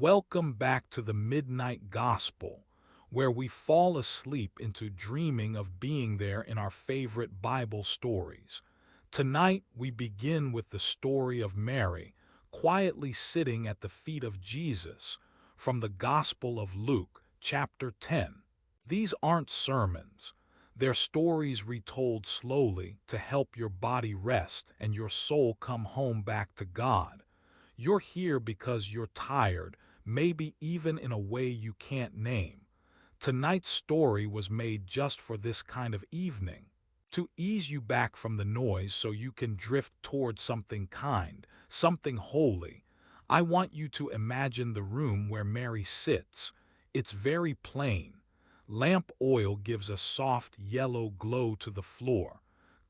Welcome back to the Midnight Gospel, where we fall asleep into dreaming of being there in our favorite Bible stories. Tonight, we begin with the story of Mary, quietly sitting at the feet of Jesus, from the Gospel of Luke, chapter 10. These aren't sermons. They're stories retold slowly to help your body rest and your soul come home back to God. You're here because you're tired, maybe even in a way you can't name. Tonight's story was made just for this kind of evening, to ease you back from the noise so you can drift toward something kind, something holy. I want you to imagine the room where Mary sits. It's very plain. Lamp oil gives a soft yellow glow to the floor.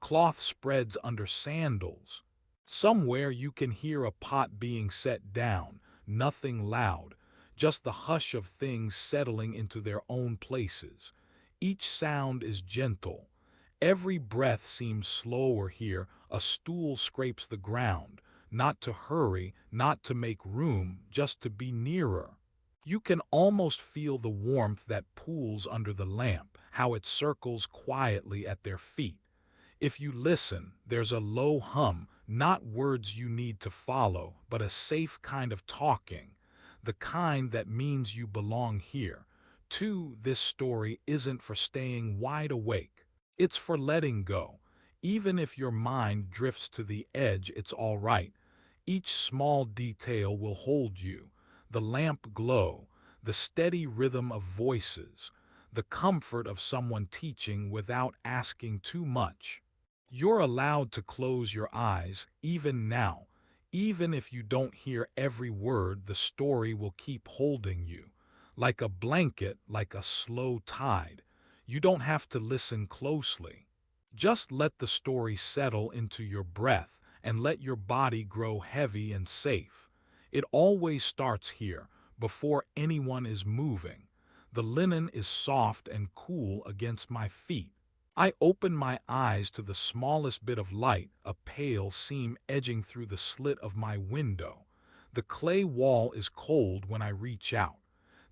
Cloth spreads under sandals. Somewhere you can hear a pot being set down, nothing loud, just the hush of things settling into their own places. Each sound is gentle. Every breath seems slower here. A stool scrapes the ground, not to hurry, not to make room, just to be nearer. You can almost feel the warmth that pools under the lamp, how it circles quietly at their feet. If you listen, there's a low hum, not words you need to follow, but a safe kind of talking, the kind that means you belong here. Two, this story isn't for staying wide awake. It's for letting go. Even if your mind drifts to the edge, it's all right. Each small detail will hold you. The lamp glow, the steady rhythm of voices, the comfort of someone teaching without asking too much. You're allowed to close your eyes, even now. Even if you don't hear every word, the story will keep holding you. Like a blanket, like a slow tide. You don't have to listen closely. Just let the story settle into your breath and let your body grow heavy and safe. It always starts here, before anyone is moving. The linen is soft and cool against my feet. I open my eyes to the smallest bit of light, a pale seam edging through the slit of my window. The clay wall is cold when I reach out.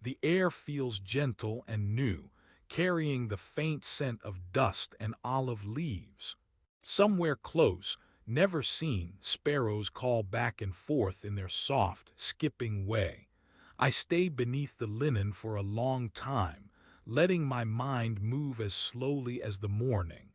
The air feels gentle and new, carrying the faint scent of dust and olive leaves. Somewhere close, never seen, sparrows call back and forth in their soft, skipping way. I stay beneath the linen for a long time, letting my mind move as slowly as the morning.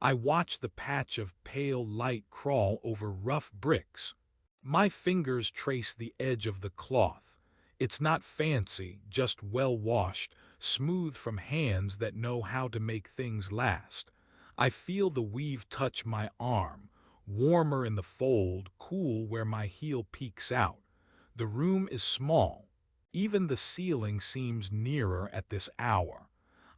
I watch the patch of pale light crawl over rough bricks. My fingers trace the edge of the cloth. It's not fancy, just well washed, smooth from hands that know how to make things last. I feel the weave touch my arm, warmer in the fold, cool where my heel peeks out. The room is small. Even the ceiling seems nearer at this hour.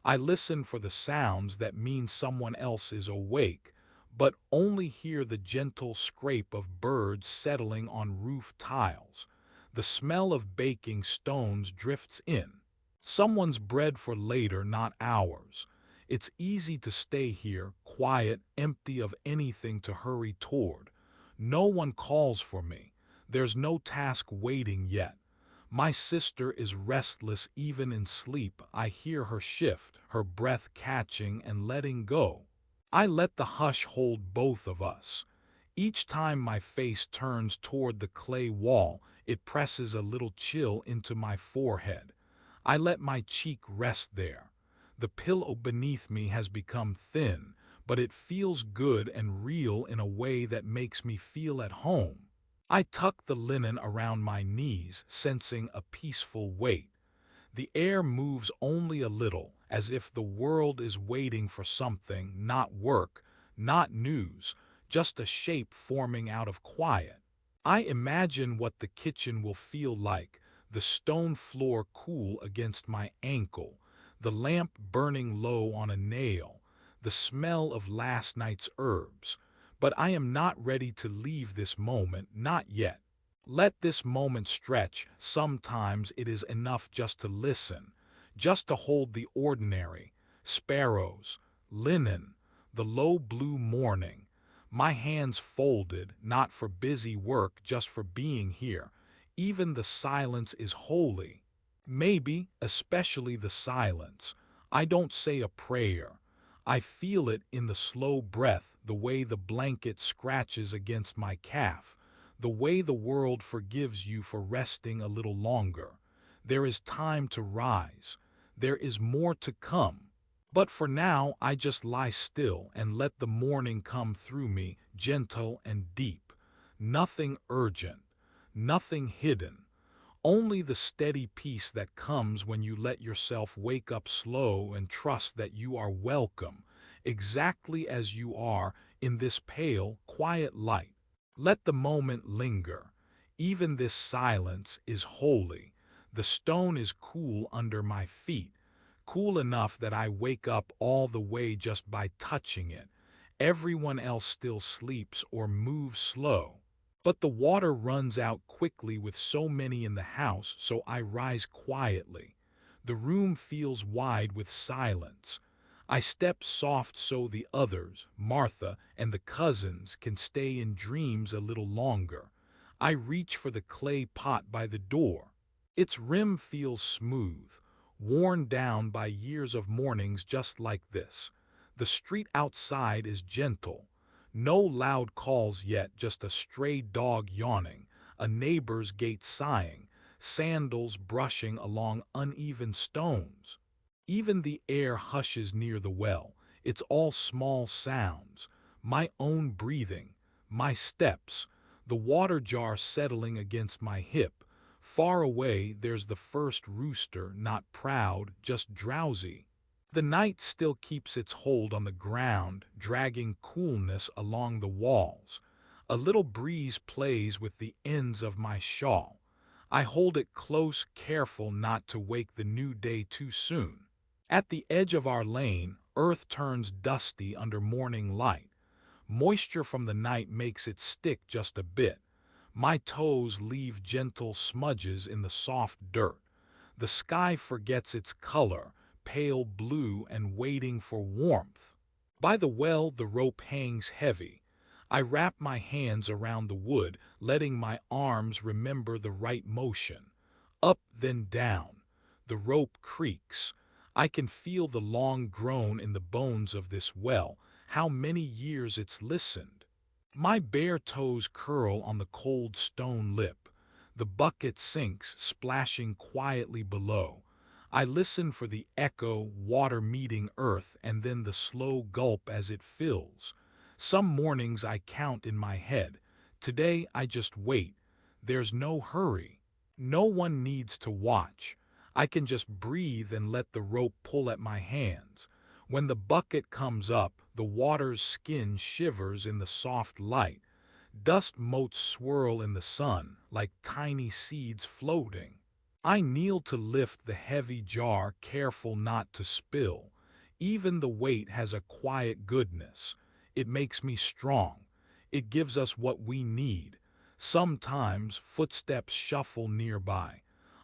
I listen for the sounds that mean someone else is awake, but only hear the gentle scrape of birds settling on roof tiles. The smell of baking stones drifts in. Someone's bread for later, not ours. It's easy to stay here, quiet, empty of anything to hurry toward. No one calls for me. There's no task waiting yet. My sister is restless even in sleep. I hear her shift, her breath catching and letting go. I let the hush hold both of us. Each time my face turns toward the clay wall, it presses a little chill into my forehead. I let my cheek rest there. The pillow beneath me has become thin, but it feels good and real in a way that makes me feel at home. I tuck the linen around my knees, sensing a peaceful weight. The air moves only a little, as if the world is waiting for something, not work, not news, just a shape forming out of quiet. I imagine what the kitchen will feel like, the stone floor cool against my ankle, the lamp burning low on a nail, the smell of last night's herbs. But I am not ready to leave this moment, not yet. Let this moment stretch. Sometimes it is enough just to listen, just to hold the ordinary, sparrows, linen, the low blue morning. My hands folded, not for busy work, just for being here. Even the silence is holy. Maybe, especially the silence. I don't say a prayer. I feel it in the slow breath, the way the blanket scratches against my calf, the way the world forgives you for resting a little longer. There is time to rise. There is more to come. But for now, I just lie still and let the morning come through me, gentle and deep. Nothing urgent, nothing hidden. Only the steady peace that comes when you let yourself wake up slow and trust that you are welcome, exactly as you are, in this pale, quiet light. Let the moment linger. Even this silence is holy. The stone is cool under my feet, cool enough that I wake up all the way just by touching it. Everyone else still sleeps or moves slow. But the water runs out quickly with so many in the house, so I rise quietly. The room feels wide with silence. I step soft so the others, Martha and the cousins, can stay in dreams a little longer. I reach for the clay pot by the door. Its rim feels smooth, worn down by years of mornings just like this. The street outside is gentle. No loud calls yet, just a stray dog yawning, a neighbor's gate sighing, sandals brushing along uneven stones. Even the air hushes near the well. It's all small sounds. My own breathing, my steps, the water jar settling against my hip. Far away there's the first rooster, not proud, just drowsy. The night still keeps its hold on the ground, dragging coolness along the walls. A little breeze plays with the ends of my shawl. I hold it close, careful not to wake the new day too soon. At the edge of our lane, earth turns dusty under morning light. Moisture from the night makes it stick just a bit. My toes leave gentle smudges in the soft dirt. The sky forgets its color, pale blue and waiting for warmth. By the well, the rope hangs heavy. I wrap my hands around the wood, letting my arms remember the right motion. Up, then down. The rope creaks. I can feel the long groan in the bones of this well, how many years it's listened. My bare toes curl on the cold stone lip. The bucket sinks, splashing quietly below. I listen for the echo, water meeting earth, and then the slow gulp as it fills. Some mornings I count in my head. Today I just wait. There's no hurry. No one needs to watch. I can just breathe and let the rope pull at my hands. When the bucket comes up, the water's skin shivers in the soft light. Dust motes swirl in the sun like tiny seeds floating. I kneel to lift the heavy jar, careful not to spill. Even the weight has a quiet goodness. It makes me strong. It gives us what we need. Sometimes footsteps shuffle nearby.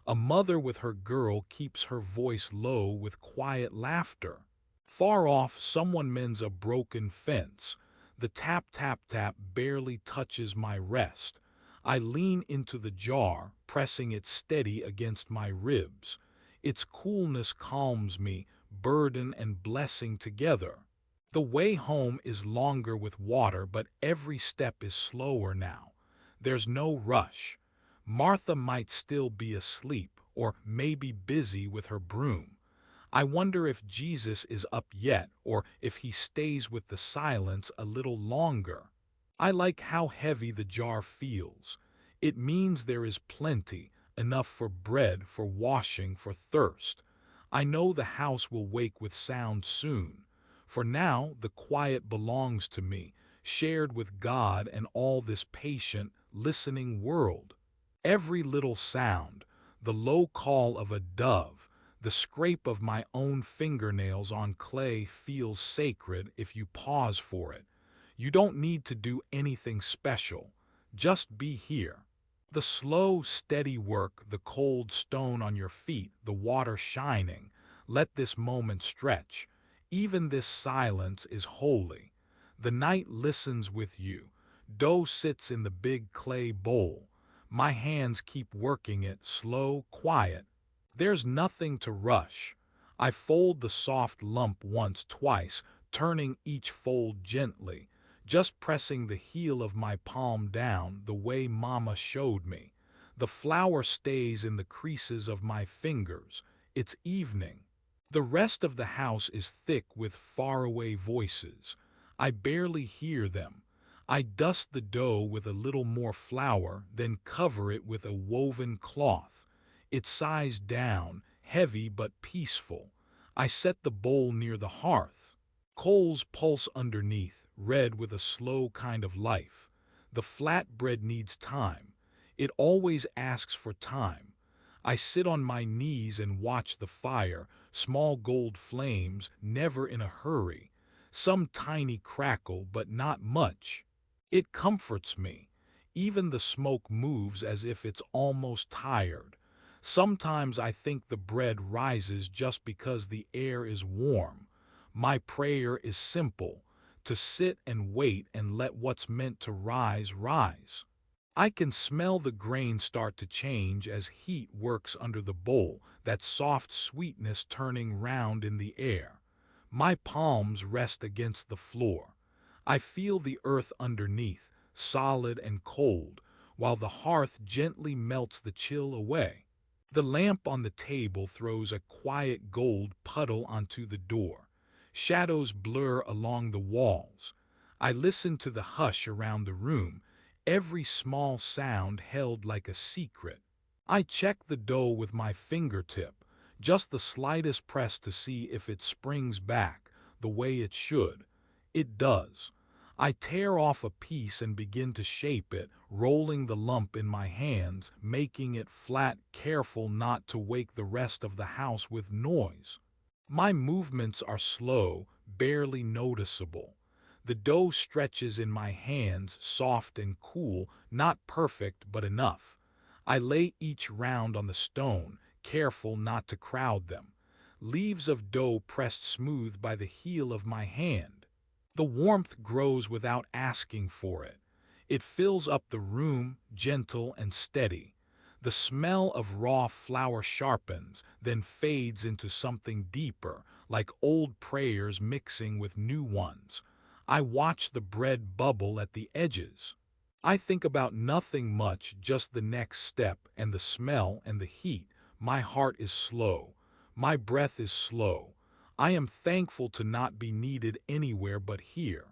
A mother with her girl keeps her voice low with quiet laughter. Far off, someone mends a broken fence. The tap tap tap barely touches my rest. I lean into the jar, pressing it steady against my ribs. Its coolness calms me, burden and blessing together. The way home is longer with water, but every step is slower now. There's no rush. Martha might still be asleep, or maybe busy with her broom. I wonder if Jesus is up yet, or if he stays with the silence a little longer. I like how heavy the jar feels. It means there is plenty, enough for bread, for washing, for thirst. I know the house will wake with sound soon. For now, the quiet belongs to me, shared with God and all this patient, listening world. Every little sound, the low call of a dove, the scrape of my own fingernails on clay feels sacred if you pause for it. You don't need to do anything special. Just be here. The slow, steady work, the cold stone on your feet, the water shining. Let this moment stretch. Even this silence is holy. The night listens with you. Dough sits in the big clay bowl. My hands keep working it, slow, quiet. There's nothing to rush. I fold the soft lump once, twice, turning each fold gently, just pressing the heel of my palm down the way Mama showed me. The flour stays in the creases of my fingers. It's evening. The rest of the house is thick with faraway voices. I barely hear them. I dust the dough with a little more flour, then cover it with a woven cloth. It sighs down, heavy but peaceful. I set the bowl near the hearth. Coals pulse underneath, red with a slow kind of life. The flatbread needs time. It always asks for time. I sit on my knees and watch the fire, small gold flames, never in a hurry. Some tiny crackle, but not much. It comforts me. Even the smoke moves as if it's almost tired. Sometimes I think the bread rises just because the air is warm. My prayer is simple, to sit and wait and let what's meant to rise, rise. I can smell the grain start to change as heat works under the bowl, that soft sweetness turning round in the air. My palms rest against the floor. I feel the earth underneath, solid and cold, while the hearth gently melts the chill away. The lamp on the table throws a quiet gold puddle onto the door. Shadows blur along the walls. I listen to the hush around the room, every small sound held like a secret. I check the dough with my fingertip, just the slightest press to see if it springs back the way it should. It does. I tear off a piece and begin to shape it, rolling the lump in my hands, making it flat, careful not to wake the rest of the house with noise. My movements are slow, barely noticeable. The dough stretches in my hands, soft and cool, not perfect but enough. I lay each round on the stone, careful not to crowd them. Leaves of dough pressed smooth by the heel of my hand. The warmth grows without asking for it. It fills up the room, gentle and steady. The smell of raw flour sharpens, then fades into something deeper, like old prayers mixing with new ones. I watch the bread bubble at the edges. I think about nothing much, just the next step and the smell and the heat. My heart is slow. My breath is slow. I am thankful to not be needed anywhere but here.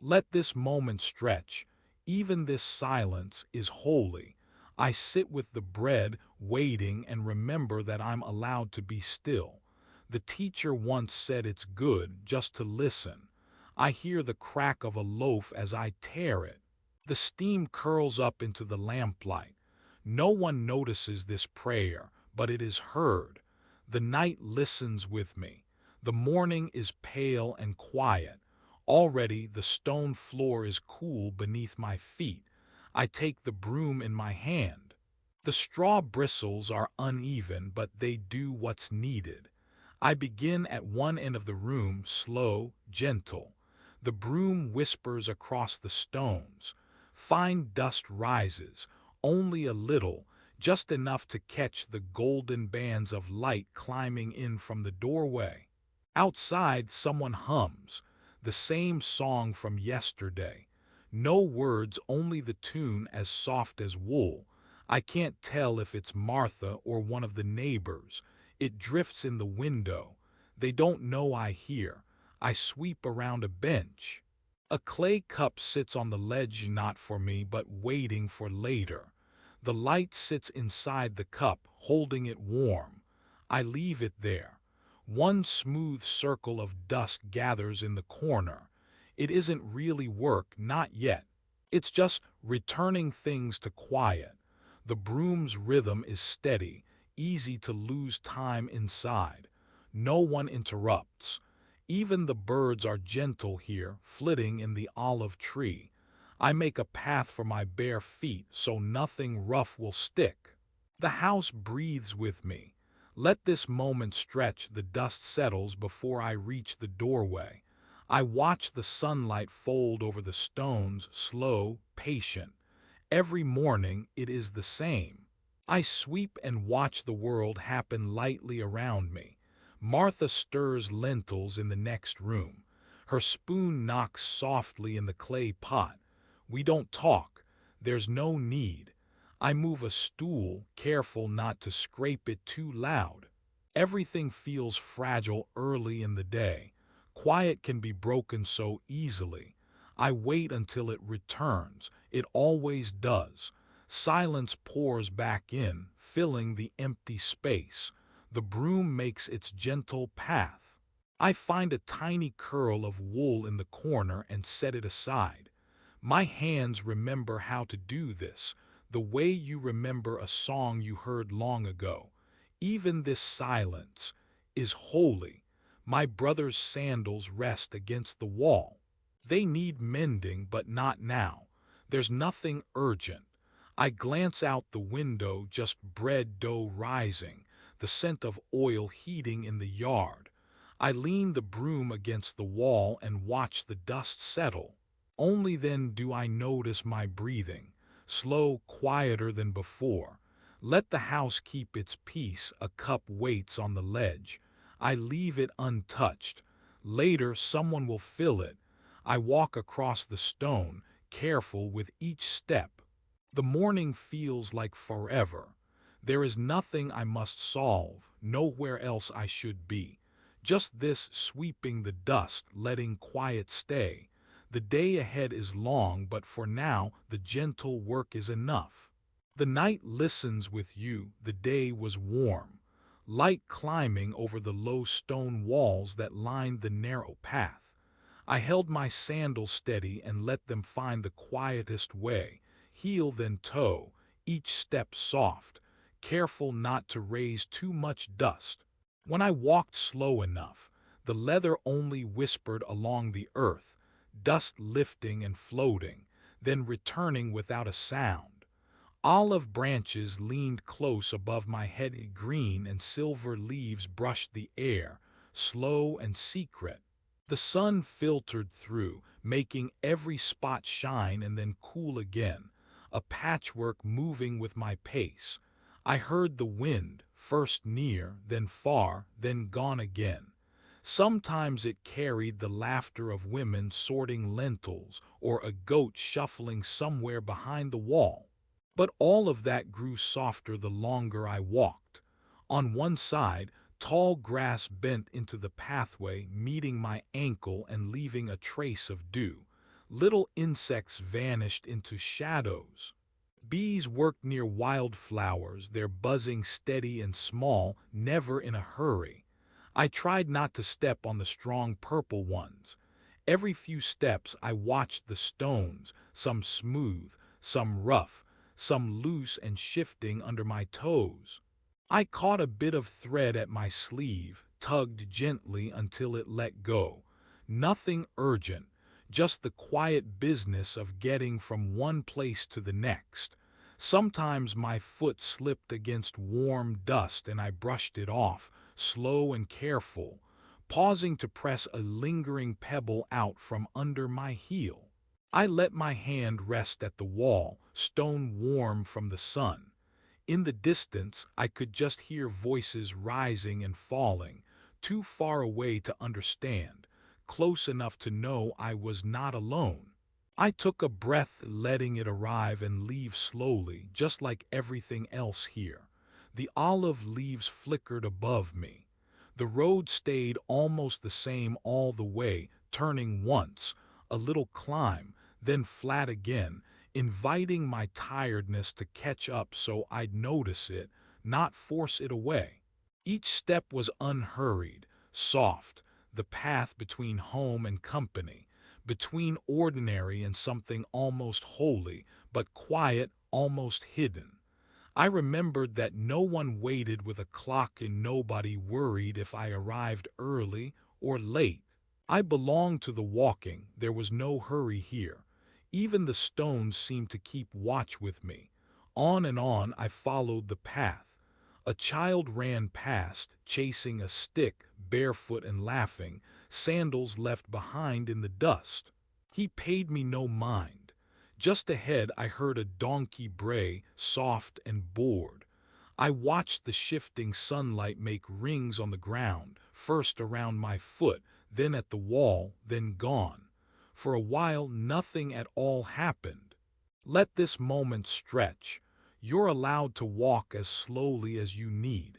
Let this moment stretch. Even this silence is holy. I sit with the bread, waiting, and remember that I'm allowed to be still. The teacher once said it's good just to listen. I hear the crack of a loaf as I tear it. The steam curls up into the lamplight. No one notices this prayer, but it is heard. The night listens with me. The morning is pale and quiet. Already the stone floor is cool beneath my feet. I take the broom in my hand. The straw bristles are uneven, but they do what's needed. I begin at one end of the room, slow, gentle. The broom whispers across the stones. Fine dust rises, only a little, just enough to catch the golden bands of light climbing in from the doorway. Outside, someone hums, the same song from yesterday. No words, only the tune as soft as wool. I can't tell if it's Martha or one of the neighbors. It drifts in the window. They don't know I hear. I sweep around a bench. A clay cup sits on the ledge, not for me, but waiting for later. The light sits inside the cup, holding it warm. I leave it there. One smooth circle of dust gathers in the corner. It isn't really work, not yet. It's just returning things to quiet. The broom's rhythm is steady, easy to lose time inside. No one interrupts. Even the birds are gentle here, flitting in the olive tree. I make a path for my bare feet so nothing rough will stick. The house breathes with me. Let this moment stretch, the dust settles before I reach the doorway. I watch the sunlight fold over the stones, slow, patient. Every morning it is the same. I sweep and watch the world happen lightly around me. Martha stirs lentils in the next room. Her spoon knocks softly in the clay pot. We don't talk. There's no need. I move a stool, careful not to scrape it too loud. Everything feels fragile early in the day. Quiet can be broken so easily. I wait until it returns. It always does. Silence pours back in, filling the empty space. The broom makes its gentle path. I find a tiny curl of wool in the corner and set it aside. My hands remember how to do this, the way you remember a song you heard long ago. Even this silence is holy. My brother's sandals rest against the wall. They need mending, but not now. There's nothing urgent. I glance out the window, just bread dough rising, the scent of oil heating in the yard. I lean the broom against the wall and watch the dust settle. Only then do I notice my breathing, slow, quieter than before. Let the house keep its peace, a cup waits on the ledge. I leave it untouched. Later someone will fill it. I walk across the stone, careful with each step. The morning feels like forever. There is nothing I must solve, nowhere else I should be. Just this, sweeping the dust, letting quiet stay. The day ahead is long, but for now the gentle work is enough. The night listens with you. The day was warm, light climbing over the low stone walls that lined the narrow path. I held my sandals steady and let them find the quietest way, heel then toe, each step soft, careful not to raise too much dust. When I walked slow enough, the leather only whispered along the earth, dust lifting and floating, then returning without a sound. Olive branches leaned close above my head, green and silver leaves brushed the air, slow and secret. The sun filtered through, making every spot shine and then cool again, a patchwork moving with my pace. I heard the wind, first near, then far, then gone again. Sometimes it carried the laughter of women sorting lentils or a goat shuffling somewhere behind the wall. But all of that grew softer the longer I walked. On one side, tall grass bent into the pathway, meeting my ankle and leaving a trace of dew. Little insects vanished into shadows. Bees worked near wildflowers, their buzzing steady and small, never in a hurry. I tried not to step on the strong purple ones. Every few steps I watched the stones, some smooth, some rough, some loose and shifting under my toes. I caught a bit of thread at my sleeve, tugged gently until it let go. Nothing urgent, just the quiet business of getting from one place to the next. Sometimes my foot slipped against warm dust and I brushed it off, slow and careful, pausing to press a lingering pebble out from under my heel. I let my hand rest at the wall, stone warm from the sun. In the distance, I could just hear voices rising and falling, too far away to understand, close enough to know I was not alone. I took a breath, letting it arrive and leave slowly, just like everything else here. The olive leaves flickered above me. The road stayed almost the same all the way, turning once, a little climb, then flat again, inviting my tiredness to catch up so I'd notice it, not force it away. Each step was unhurried, soft, the path between home and company, between ordinary and something almost holy, but quiet, almost hidden. I remembered that no one waited with a clock and nobody worried if I arrived early or late. I belonged to the walking, there was no hurry here. Even the stones seemed to keep watch with me. On and on I followed the path. A child ran past, chasing a stick, barefoot and laughing, sandals left behind in the dust. He paid me no mind, Just ahead I heard a donkey bray, soft and bored. I watched the shifting sunlight make rings on the ground, first around my foot, then at the wall, then gone. For a while nothing at all happened. Let this moment stretch. You're allowed to walk as slowly as you need.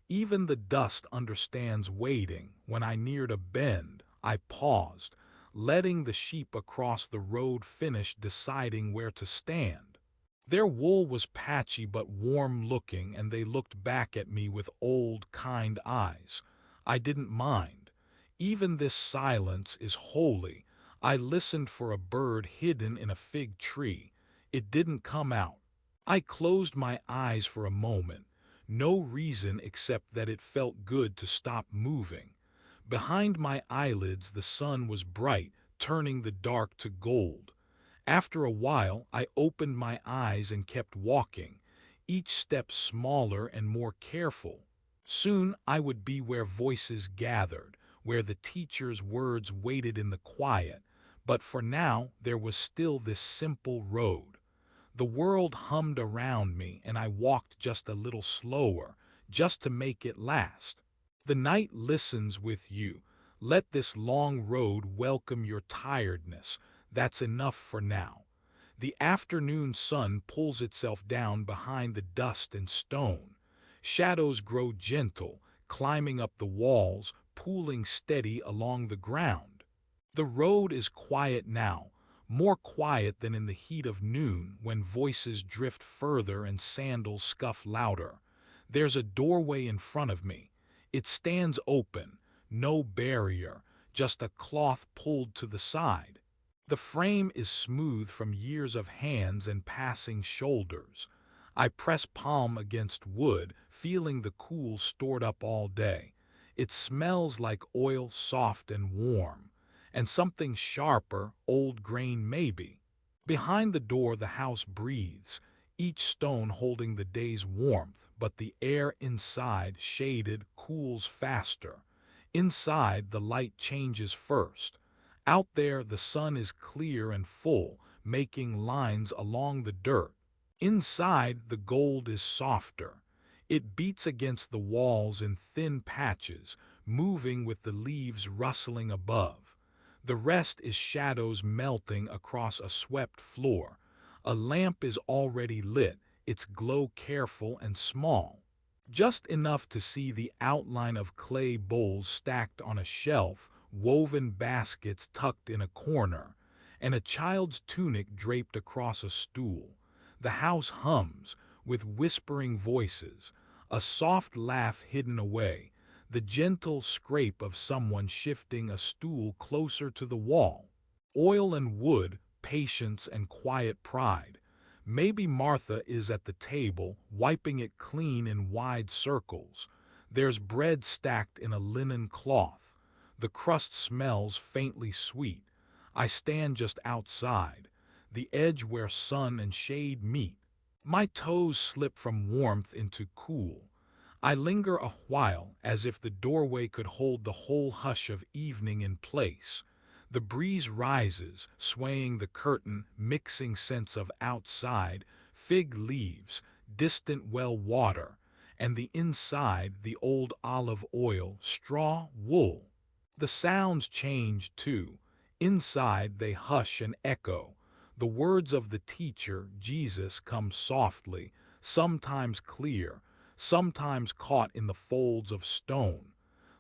Even the dust understands waiting. When I neared a bend, I paused, letting the sheep across the road finish deciding where to stand. Their wool was patchy but warm-looking, and they looked back at me with old, kind eyes. I didn't mind. Even this silence is holy. I listened for a bird hidden in a fig tree. It didn't come out. I closed my eyes for a moment. No reason except that it felt good to stop moving. Behind my eyelids the sun was bright, turning the dark to gold. After a while, I opened my eyes and kept walking, each step smaller and more careful. Soon I would be where voices gathered, where the teacher's words waited in the quiet. But for now, there was still this simple road. The world hummed around me, and I walked just a little slower, just to make it last. The night listens with you. Let this long road welcome your tiredness. That's enough for now. The afternoon sun pulls itself down behind the dust and stone. Shadows grow gentle, climbing up the walls, pooling steady along the ground. The road is quiet now, more quiet than in the heat of noon when voices drift further and sandals scuff louder. There's a doorway in front of me. It stands open, no barrier, just a cloth pulled to the side. The frame is smooth from years of hands and passing shoulders. I press palm against wood, feeling the cool stored up all day. It smells like oil, soft and warm. And something sharper, old grain maybe. Behind the door the house breathes, each stone holding the day's warmth, but the air inside, shaded, cools faster. Inside the light changes first. Out there the sun is clear and full, making lines along the dirt. Inside the gold is softer. It beats against the walls in thin patches, moving with the leaves rustling above. The rest is shadows melting across a swept floor. A lamp is already lit, its glow careful and small. Just enough to see the outline of clay bowls stacked on a shelf, woven baskets tucked in a corner, and a child's tunic draped across a stool. The house hums, with whispering voices, a soft laugh hidden away, the gentle scrape of someone shifting a stool closer to the wall. Oil and wood, patience and quiet pride. Maybe Martha is at the table, wiping it clean in wide circles. There's bread stacked in a linen cloth. The crust smells faintly sweet. I stand just outside, the edge where sun and shade meet. My toes slip from warmth into cool. I linger a while, as if the doorway could hold the whole hush of evening in place. The breeze rises, swaying the curtain, mixing scents of outside, fig leaves, distant well water, and the inside the old olive oil, straw, wool. The sounds change too. Inside they hush and echo. The words of the teacher, Jesus, come softly, sometimes clear, sometimes caught in the folds of stone.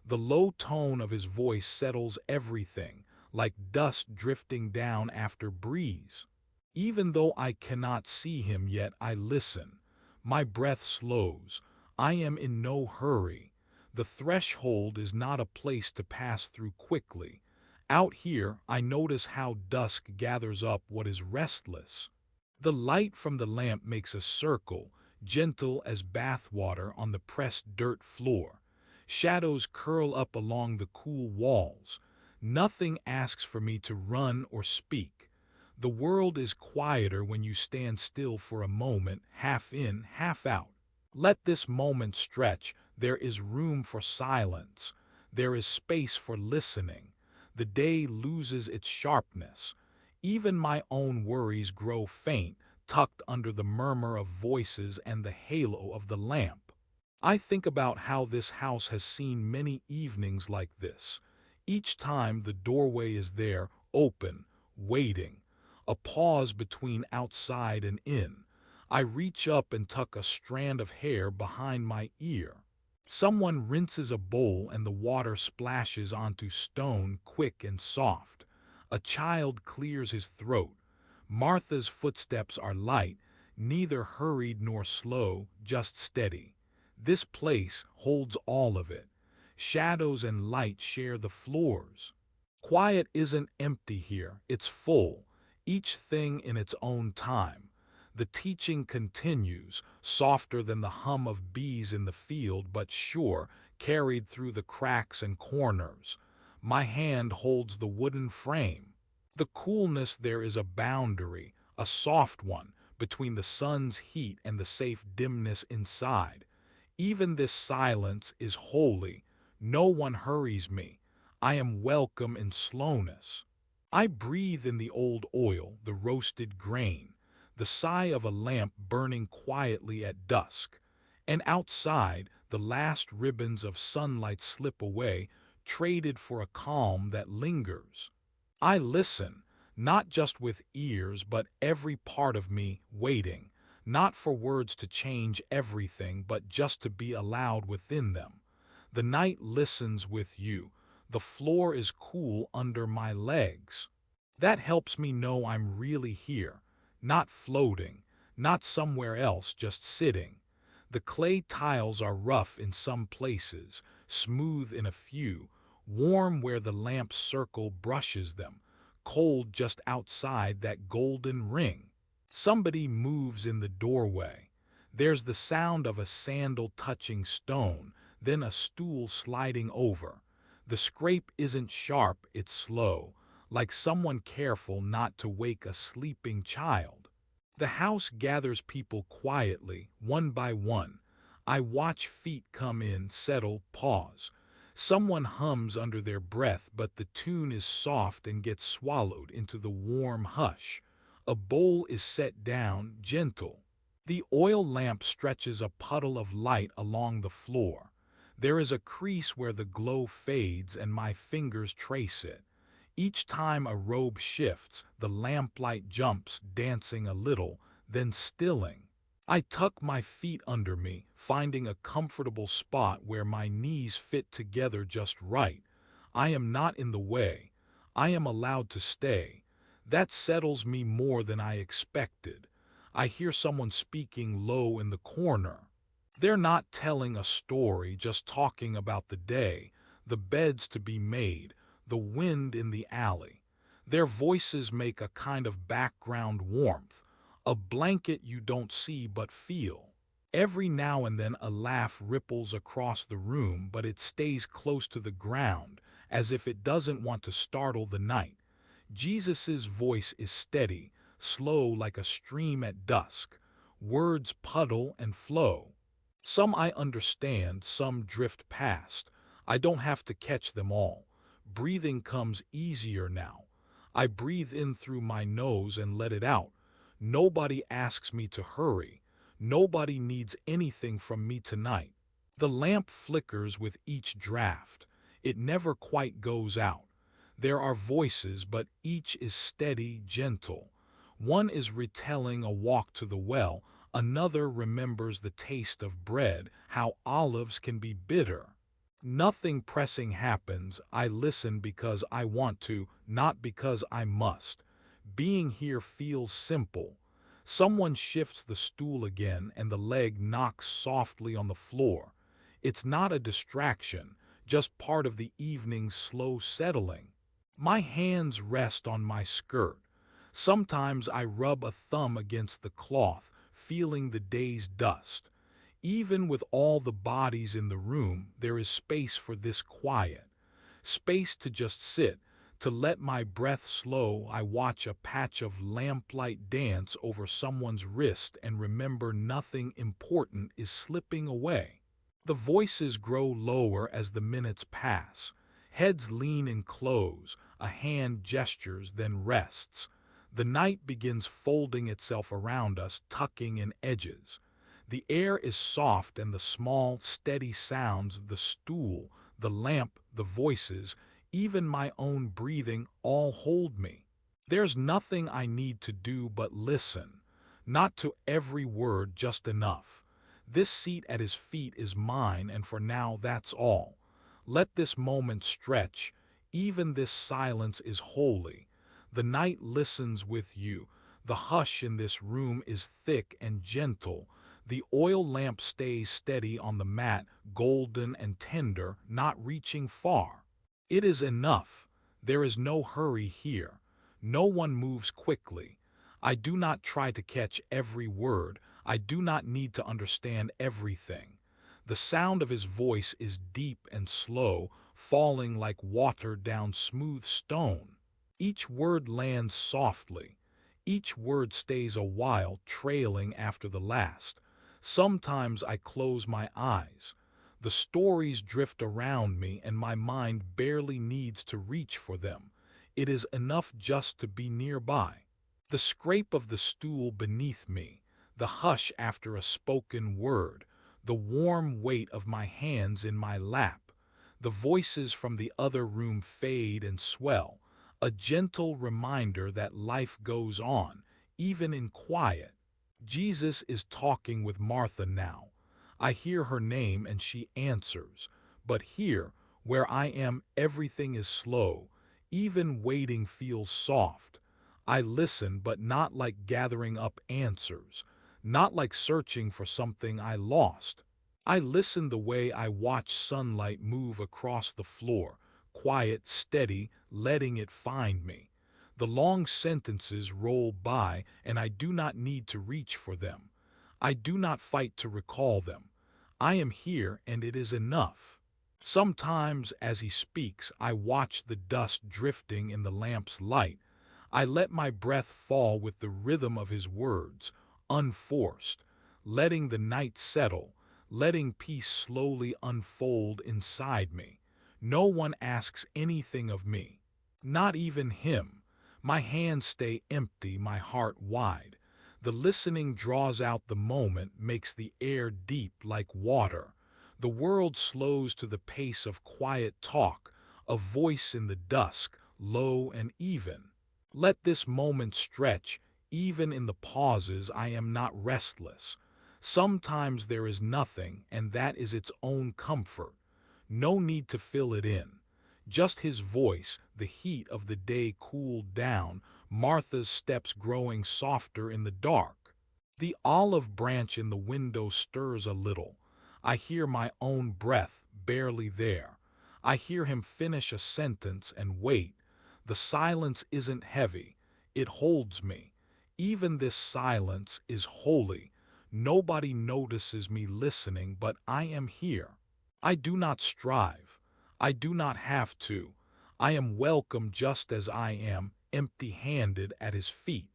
The low tone of his voice settles everything, like dust drifting down after breeze. Even though I cannot see him yet, I listen. My breath slows. I am in no hurry. The threshold is not a place to pass through quickly. Out here, I notice how dusk gathers up what is restless. The light from the lamp makes a circle, gentle as bathwater on the pressed dirt floor. Shadows curl up along the cool walls. Nothing asks for me to run or speak. The world is quieter when you stand still for a moment, half in, half out. Let this moment stretch. There is room for silence. There is space for listening. The day loses its sharpness. Even my own worries grow faint, tucked under the murmur of voices and the halo of the lamp. I think about how this house has seen many evenings like this. Each time the doorway is there, open, waiting, a pause between outside and in. I reach up and tuck a strand of hair behind my ear. Someone rinses a bowl and the water splashes onto stone, quick and soft. A child clears his throat. Martha's footsteps are light, neither hurried nor slow, just steady. This place holds all of it. Shadows and light share the floors. Quiet isn't empty here, it's full, each thing in its own time. The teaching continues, softer than the hum of bees in the field, but sure, carried through the cracks and corners. My hand holds the wooden frame. The coolness there is a boundary, a soft one, between the sun's heat and the safe dimness inside. Even this silence is holy. No one hurries me. I am welcome in slowness. I breathe in the old oil, the roasted grain, the sigh of a lamp burning quietly at dusk. And outside, the last ribbons of sunlight slip away, traded for a calm that lingers. I listen, not just with ears, but every part of me waiting, not for words to change everything, but just to be allowed within them. The night listens with you. The floor is cool under my legs. That helps me know I'm really here, not floating, not somewhere else, just sitting. The clay tiles are rough in some places, smooth in a few, warm where the lamp's circle brushes them, cold just outside that golden ring. Somebody moves in the doorway. There's the sound of a sandal touching stone, then a stool sliding over. The scrape isn't sharp, it's slow, like someone careful not to wake a sleeping child. The house gathers people quietly, one by one. I watch feet come in, settle, pause. Someone hums under their breath, but the tune is soft and gets swallowed into the warm hush. A bowl is set down, gentle. The oil lamp stretches a puddle of light along the floor. There is a crease where the glow fades and my fingers trace it. Each time a robe shifts, the lamplight jumps, dancing a little, then stilling. I tuck my feet under me, finding a comfortable spot where my knees fit together just right. I am not in the way. I am allowed to stay. That settles me more than I expected. I hear someone speaking low in the corner. They're not telling a story, just talking about the day, the beds to be made, the wind in the alley. Their voices make a kind of background warmth, a blanket you don't see but feel. Every now and then a laugh ripples across the room, but it stays close to the ground, as if it doesn't want to startle the night. Jesus' voice is steady, slow like a stream at dusk. Words puddle and flow. Some I understand, some drift past. I don't have to catch them all. Breathing comes easier now. I breathe in through my nose and let it out. Nobody asks me to hurry. Nobody needs anything from me tonight. The lamp flickers with each draft. It never quite goes out. There are voices, but each is steady, gentle. One is retelling a walk to the well. Another remembers the taste of bread, how olives can be bitter. Nothing pressing happens. I listen because I want to, not because I must. Being here feels simple. Someone shifts the stool again and the leg knocks softly on the floor. It's not a distraction, just part of the evening's slow settling. My hands rest on my skirt. Sometimes I rub a thumb against the cloth, feeling the day's dust. Even with all the bodies in the room, there is space for this quiet. Space to just sit, to let my breath slow. I watch a patch of lamplight dance over someone's wrist and remember nothing important is slipping away. The voices grow lower as the minutes pass. Heads lean and close, a hand gestures then rests. The night begins folding itself around us, tucking in edges. The air is soft and the small, steady sounds of the stool, the lamp, the voices, even my own breathing all hold me. There's nothing I need to do but listen, not to every word, just enough. This seat at his feet is mine, and for now that's all. Let this moment stretch. Even this silence is holy. The night listens with you. The hush in this room is thick and gentle. The oil lamp stays steady on the mat, golden and tender, not reaching far. It is enough. There is no hurry here. No one moves quickly. I do not try to catch every word. I do not need to understand everything. The sound of his voice is deep and slow, falling like water down smooth stone. Each word lands softly. Each word stays a while, trailing after the last. Sometimes I close my eyes. The stories drift around me, and my mind barely needs to reach for them. It is enough just to be nearby. The scrape of the stool beneath me, the hush after a spoken word, the warm weight of my hands in my lap. The voices from the other room fade and swell, a gentle reminder that life goes on, even in quiet. Jesus is talking with Martha now. I hear her name and she answers. But here, where I am, everything is slow. Even waiting feels soft. I listen, but not like gathering up answers, not like searching for something I lost. I listen the way I watch sunlight move across the floor, quiet, steady, letting it find me. The long sentences roll by, and I do not need to reach for them. I do not fight to recall them. I am here, and it is enough. Sometimes, as he speaks, I watch the dust drifting in the lamp's light. I let my breath fall with the rhythm of his words, unforced, letting the night settle, letting peace slowly unfold inside me. No one asks anything of me, not even him. My hands stay empty, my heart wide. The listening draws out the moment, makes the air deep like water. The world slows to the pace of quiet talk, a voice in the dusk, low and even. Let this moment stretch. Even in the pauses, I am not restless. Sometimes there is nothing, and that is its own comfort. No need to fill it in. Just his voice, the heat of the day cooled down, Martha's steps growing softer in the dark. The olive branch in the window stirs a little. I hear my own breath, barely there. I hear him finish a sentence and wait. The silence isn't heavy. It holds me. Even this silence is holy. Nobody notices me listening, but I am here. I do not strive. I do not have to. I am welcome just as I am, empty-handed at his feet.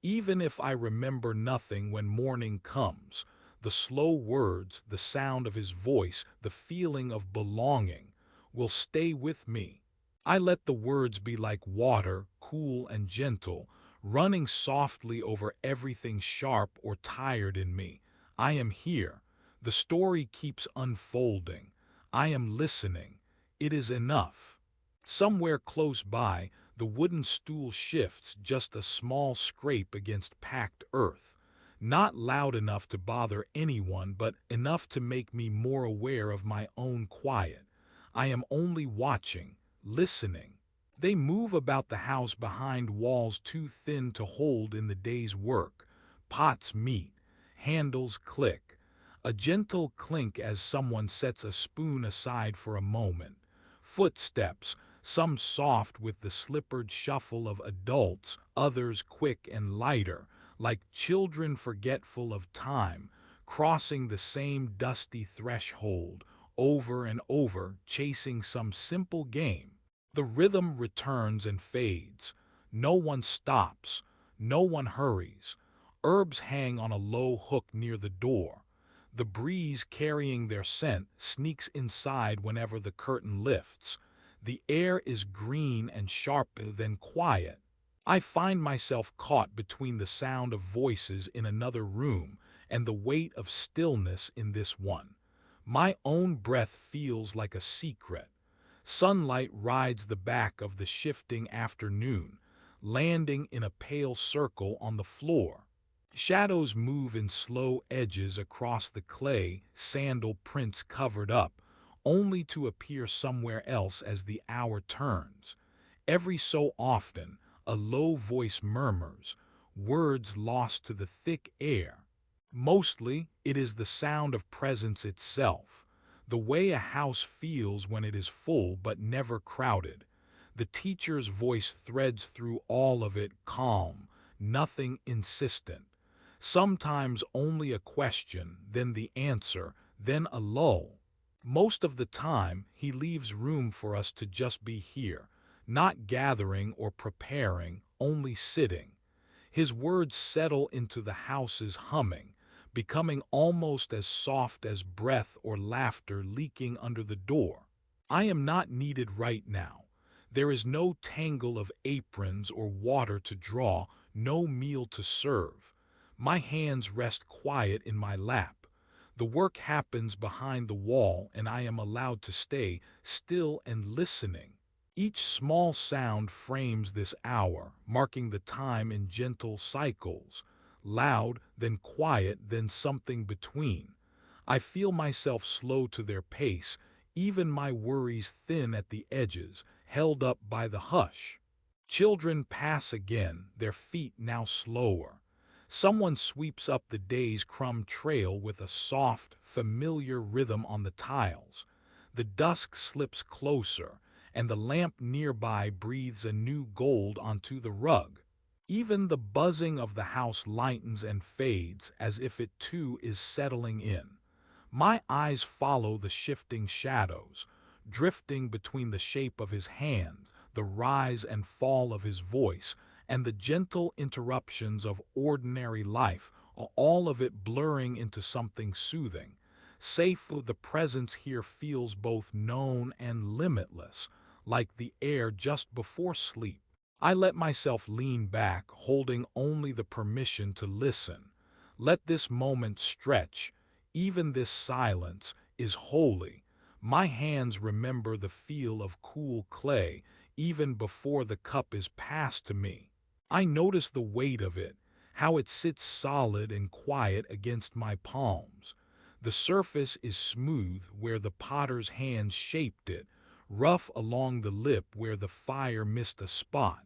Even if I remember nothing when morning comes, the slow words, the sound of his voice, the feeling of belonging will stay with me. I let the words be like water, cool and gentle, running softly over everything sharp or tired in me. I am here. The story keeps unfolding. I am listening. It is enough. Somewhere close by, the wooden stool shifts, just a small scrape against packed earth. Not loud enough to bother anyone, but enough to make me more aware of my own quiet. I am only watching, listening. They move about the house behind walls too thin to hold in the day's work. Pots meet, handles click. A gentle clink as someone sets a spoon aside for a moment. Footsteps, some soft with the slippered shuffle of adults, others quick and lighter, like children forgetful of time, crossing the same dusty threshold, over and over, chasing some simple game. The rhythm returns and fades. No one stops. No one hurries. Herbs hang on a low hook near the door. The breeze, carrying their scent, sneaks inside whenever the curtain lifts. The air is green and sharp, then quiet. I find myself caught between the sound of voices in another room and the weight of stillness in this one. My own breath feels like a secret. Sunlight rides the back of the shifting afternoon, landing in a pale circle on the floor. Shadows move in slow edges across the clay, sandal prints covered up, only to appear somewhere else as the hour turns. Every so often, a low voice murmurs, words lost to the thick air. Mostly, it is the sound of presence itself, the way a house feels when it is full but never crowded. The teacher's voice threads through all of it, calm, nothing insistent. Sometimes only a question, then the answer, then a lull. Most of the time, he leaves room for us to just be here, not gathering or preparing, only sitting. His words settle into the house's humming, becoming almost as soft as breath or laughter leaking under the door. I am not needed right now. There is no tangle of aprons or water to draw, no meal to serve. My hands rest quiet in my lap. The work happens behind the wall, and I am allowed to stay still and listening. Each small sound frames this hour, marking the time in gentle cycles, loud, then quiet, then something between. I feel myself slow to their pace, even my worries thin at the edges, held up by the hush. Children pass again, their feet now slower. Someone sweeps up the day's crumb trail with a soft, familiar rhythm on the tiles. The dusk slips closer, and the lamp nearby breathes a new gold onto the rug. Even the buzzing of the house lightens and fades as if it too is settling in. My eyes follow the shifting shadows, drifting between the shape of his hand, the rise and fall of his voice, and the gentle interruptions of ordinary life, all of it blurring into something soothing. Safe, the presence here feels both known and limitless, like the air just before sleep. I let myself lean back, holding only the permission to listen. Let this moment stretch. Even this silence is holy. My hands remember the feel of cool clay even before the cup is passed to me. I notice the weight of it, how it sits solid and quiet against my palms. The surface is smooth where the potter's hand shaped it, rough along the lip where the fire missed a spot.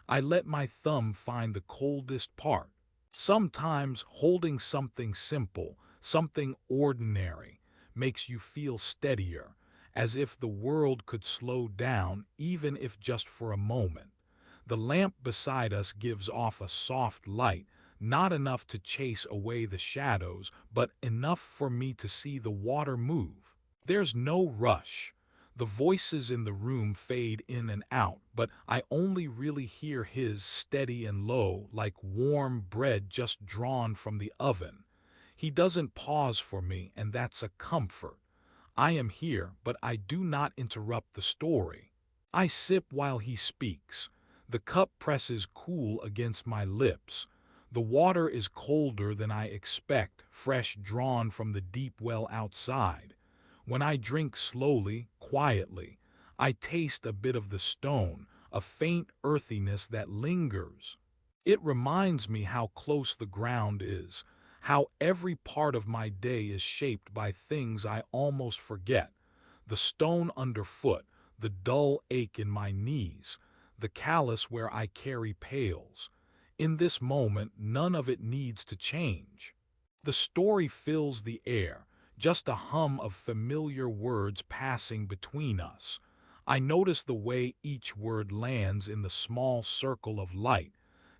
I let my thumb find the coldest part. Sometimes holding something simple, something ordinary, makes you feel steadier, as if the world could slow down even if just for a moment. The lamp beside us gives off a soft light, not enough to chase away the shadows, but enough for me to see the water move. There's no rush. The voices in the room fade in and out, but I only really hear his steady and low, like warm bread just drawn from the oven. He doesn't pause for me, and that's a comfort. I am here, but I do not interrupt the story. I sip while he speaks. The cup presses cool against my lips. The water is colder than I expect, fresh drawn from the deep well outside. When I drink slowly, quietly, I taste a bit of the stone, a faint earthiness that lingers. It reminds me how close the ground is, how every part of my day is shaped by things I almost forget. The stone underfoot, the dull ache in my knees, the callus where I carry pails. In this moment, none of it needs to change. The story fills the air, just a hum of familiar words passing between us. I notice the way each word lands in the small circle of light.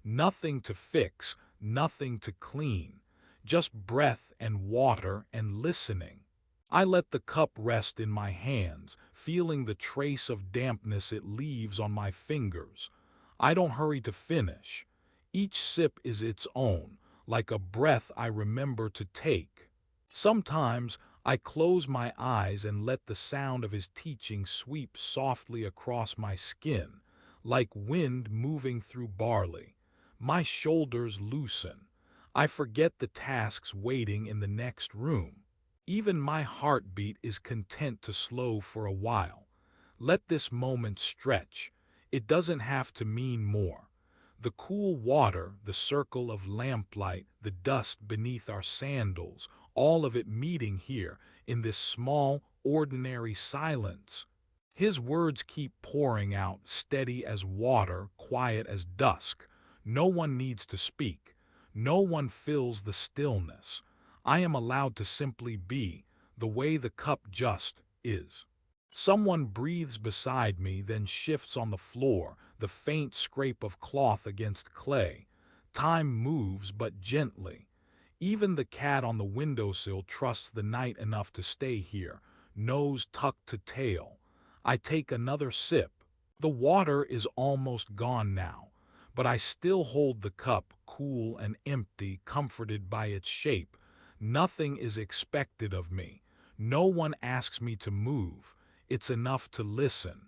Nothing to fix, nothing to clean, just breath and water and listening. I let the cup rest in my hands, feeling the trace of dampness it leaves on my fingers. I don't hurry to finish. Each sip is its own, like a breath I remember to take. Sometimes I close my eyes and let the sound of his teaching sweep softly across my skin, like wind moving through barley. My shoulders loosen. I forget the tasks waiting in the next room. Even my heartbeat is content to slow for a while. Let this moment stretch. It doesn't have to mean more. The cool water, the circle of lamplight, the dust beneath our sandals, all of it meeting here in this small, ordinary silence. His words keep pouring out, steady as water, quiet as dusk. No one needs to speak. No one fills the stillness. I am allowed to simply be, the way the cup just is. Someone breathes beside me, then shifts on the floor, the faint scrape of cloth against clay. Time moves, but gently. Even the cat on the windowsill trusts the night enough to stay here, nose tucked to tail. I take another sip. The water is almost gone now, but I still hold the cup, cool and empty, comforted by its shape. Nothing is expected of me. No one asks me to move. It's enough to listen.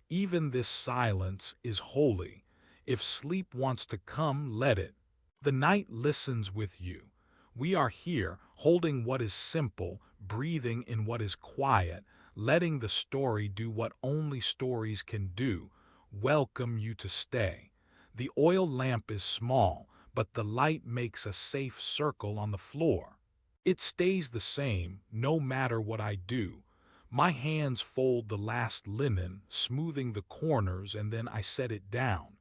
Even this silence is holy. If sleep wants to come, let it. The night listens with you. We are here, holding what is simple, breathing in what is quiet, letting the story do what only stories can do, welcome you to stay. The oil lamp is small, but the light makes a safe circle on the floor. It stays the same, no matter what I do. My hands fold the last linen, smoothing the corners, and then I set it down.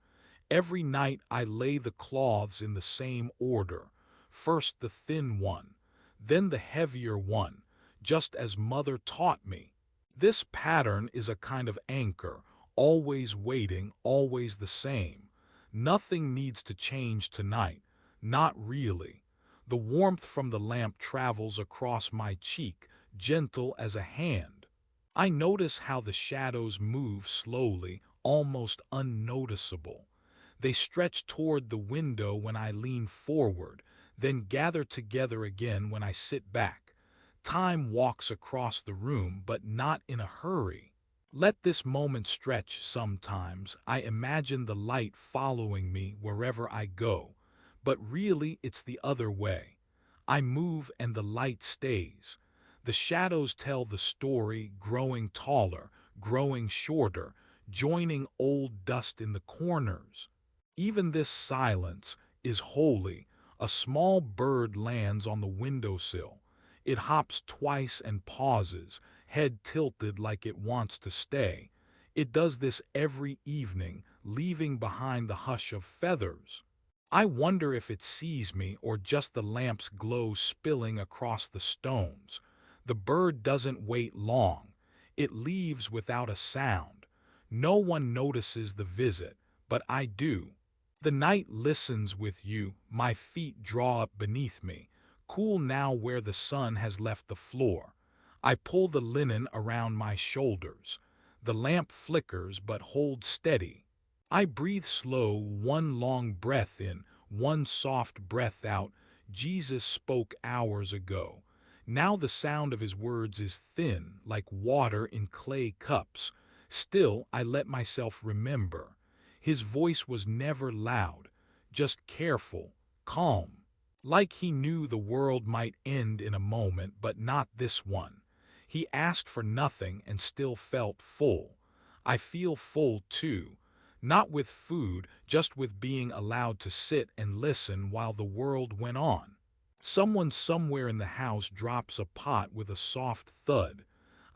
Every night I lay the cloths in the same order. First the thin one, then the heavier one, just as Mother taught me. This pattern is a kind of anchor, always waiting, always the same. Nothing needs to change tonight, not really. The warmth from the lamp travels across my cheek, gentle as a hand. I notice how the shadows move slowly, almost unnoticeable. They stretch toward the window when I lean forward, then gather together again when I sit back. Time walks across the room, but not in a hurry. Let this moment stretch sometimes. I imagine the light following me wherever I go, but really it's the other way. I move and the light stays. The shadows tell the story, growing taller, growing shorter, joining old dust in the corners. Even this silence is holy. A small bird lands on the windowsill. It hops twice and pauses, head tilted like it wants to stay. It does this every evening, leaving behind the hush of feathers. I wonder if it sees me or just the lamp's glow spilling across the stones. The bird doesn't wait long. It leaves without a sound. No one notices the visit, but I do. The night listens with you. My feet draw up beneath me, cool now where the sun has left the floor. I pull the linen around my shoulders. The lamp flickers but holds steady. I breathe slow, one long breath in, one soft breath out. Jesus spoke hours ago. Now the sound of his words is thin, like water in clay cups. Still, I let myself remember. His voice was never loud, just careful, calm. Like he knew the world might end in a moment, but not this one. He asked for nothing and still felt full. I feel full too. Not with food, just with being allowed to sit and listen while the world went on. Someone somewhere in the house drops a pot with a soft thud.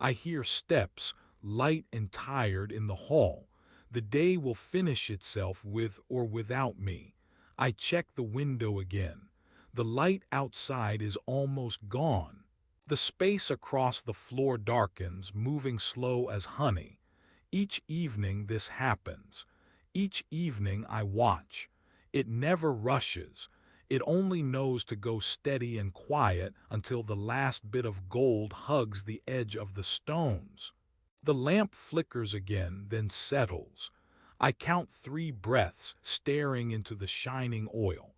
I hear steps, light and tired, in the hall. The day will finish itself with or without me. I check the window again. The light outside is almost gone. The space across the floor darkens, moving slow as honey. Each evening this happens. Each evening I watch. It never rushes. It only knows to go steady and quiet until the last bit of gold hugs the edge of the stones. The lamp flickers again, then settles. I count 3 breaths, staring into the shining oil.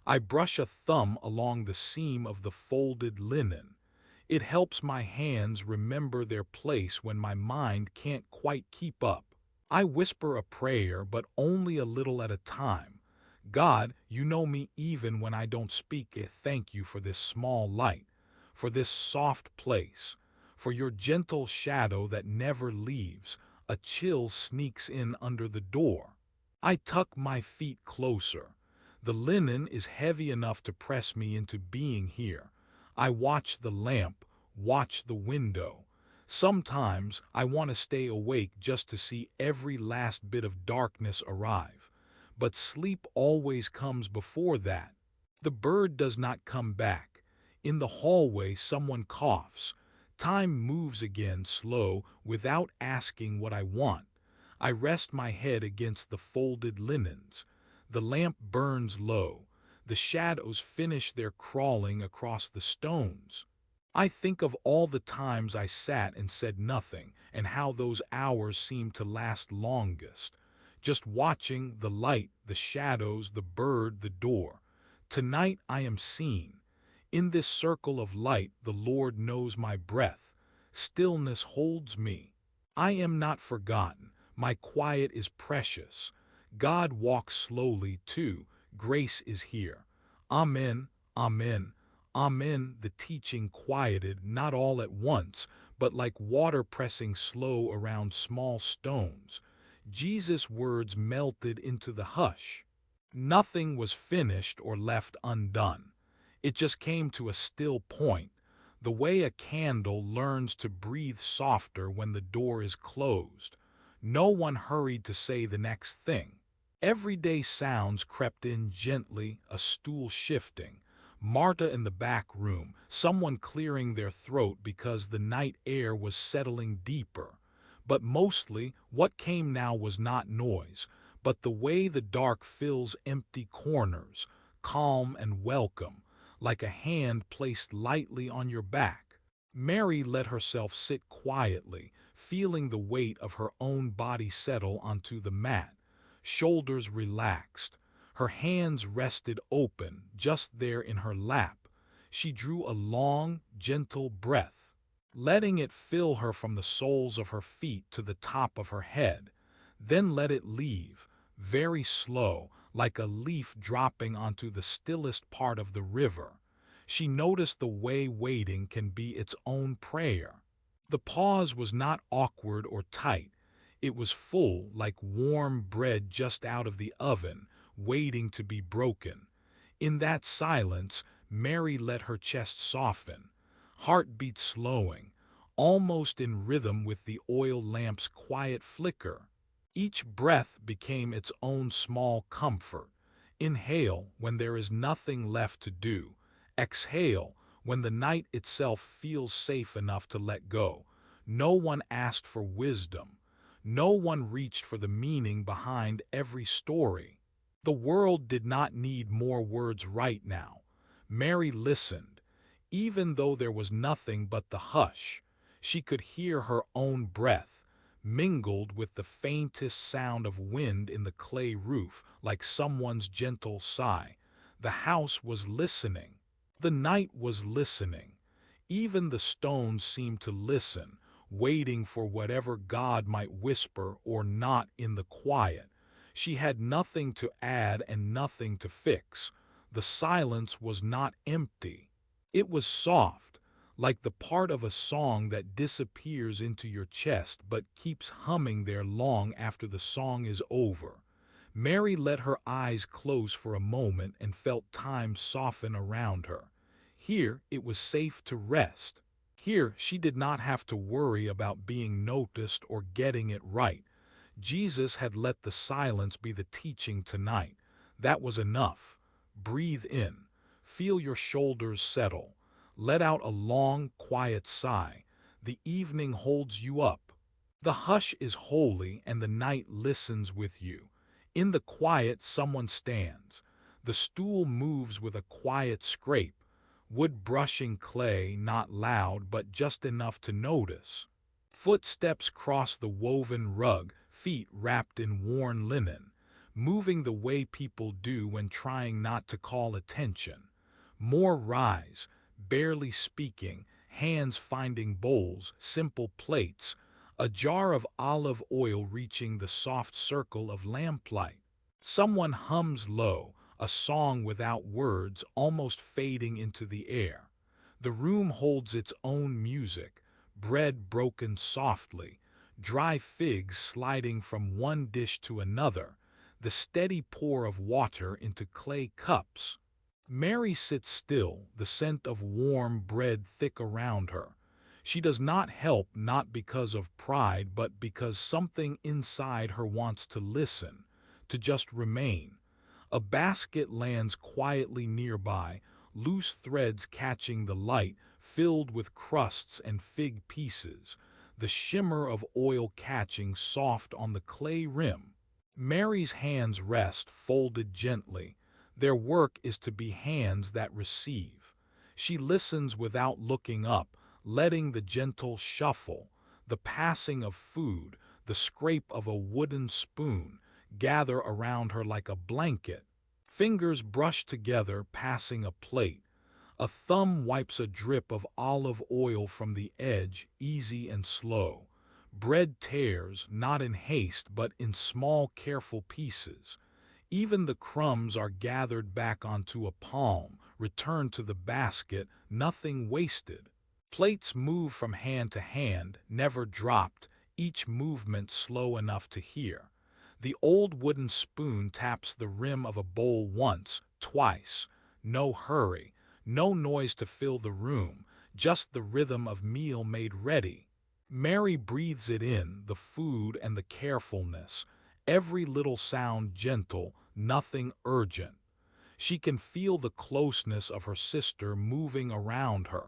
I brush a thumb along the seam of the folded linen. It helps my hands remember their place when my mind can't quite keep up. I whisper a prayer, but only a little at a time. God, you know me even when I don't speak it. Thank you for this small light, for this soft place, for your gentle shadow that never leaves. A chill sneaks in under the door. I tuck my feet closer. The linen is heavy enough to press me into being here. I watch the lamp, watch the window. Sometimes I want to stay awake just to see every last bit of darkness arrive. But sleep always comes before that. The bird does not come back. In the hallway, someone coughs. Time moves again, slow, without asking what I want. I rest my head against the folded linens. The lamp burns low. The shadows finish their crawling across the stones. I think of all the times I sat and said nothing, and how those hours seemed to last longest. Just watching the light, the shadows, the bird, the door. Tonight I am seen. In this circle of light, the Lord knows my breath. Stillness holds me. I am not forgotten. My quiet is precious. God walks slowly too. Grace is here. Amen, amen, amen. The teaching quieted, not all at once, but like water pressing slow around small stones. Jesus' words melted into the hush. Nothing was finished or left undone. It just came to a still point, the way a candle learns to breathe softer when the door is closed. No one hurried to say the next thing. Everyday sounds crept in gently, a stool shifting, Marta in the back room, someone clearing their throat because the night air was settling deeper. But mostly, what came now was not noise, but the way the dark fills empty corners, calm and welcome, like a hand placed lightly on your back. Mary let herself sit quietly, feeling the weight of her own body settle onto the mat. Shoulders relaxed. Her hands rested open, just there in her lap. She drew a long, gentle breath, letting it fill her from the soles of her feet to the top of her head. Then let it leave, very slow, like a leaf dropping onto the stillest part of the river. She noticed the way waiting can be its own prayer. The pause was not awkward or tight. It was full, like warm bread just out of the oven, waiting to be broken. In that silence, Mary let her chest soften, heartbeat slowing, almost in rhythm with the oil lamp's quiet flicker. Each breath became its own small comfort. Inhale when there is nothing left to do. Exhale when the night itself feels safe enough to let go. No one asked for wisdom. No one reached for the meaning behind every story. The world did not need more words right now. Mary listened. Even though there was nothing but the hush, she could hear her own breath, mingled with the faintest sound of wind in the clay roof, like someone's gentle sigh. The house was listening. The night was listening. Even the stones seemed to listen, waiting for whatever God might whisper or not in the quiet. She had nothing to add and nothing to fix. The silence was not empty. It was soft, like the part of a song that disappears into your chest but keeps humming there long after the song is over. Mary let her eyes close for a moment and felt time soften around her. Here it was safe to rest. Here she did not have to worry about being noticed or getting it right. Jesus had let the silence be the teaching tonight. That was enough. Breathe in. Feel your shoulders settle. Let out a long, quiet sigh. The evening holds you up. The hush is holy and the night listens with you. In the quiet, someone stands. The stool moves with a quiet scrape. Wood brushing clay, not loud but just enough to notice. Footsteps cross the woven rug, feet wrapped in worn linen, moving the way people do when trying not to call attention. More rise, barely speaking, hands finding bowls, simple plates. a jar of olive oil reaching the soft circle of lamplight. Someone hums low, a song without words almost fading into the air. The room holds its own music, bread broken softly, dry figs sliding from one dish to another, the steady pour of water into clay cups. Mary sits still, the scent of warm bread thick around her. She does not help, not because of pride, but because something inside her wants to listen, to just remain. A basket lands quietly nearby, loose threads catching the light, filled with crusts and fig pieces, the shimmer of oil catching soft on the clay rim. Mary's hands rest, folded gently. Their work is to be hands that receive. She listens without looking up, letting the gentle shuffle, the passing of food, the scrape of a wooden spoon, gather around her like a blanket. Fingers brush together, passing a plate. A thumb wipes a drip of olive oil from the edge, easy and slow. Bread tears, not in haste, but in small, careful pieces. Even the crumbs are gathered back onto a palm, returned to the basket, nothing wasted. Plates move from hand to hand, never dropped, each movement slow enough to hear. The old wooden spoon taps the rim of a bowl once, twice. No hurry, no noise to fill the room, just the rhythm of meal made ready. Mary breathes it in, the food and the carefulness, every little sound gentle, nothing urgent. She can feel the closeness of her sister moving around her,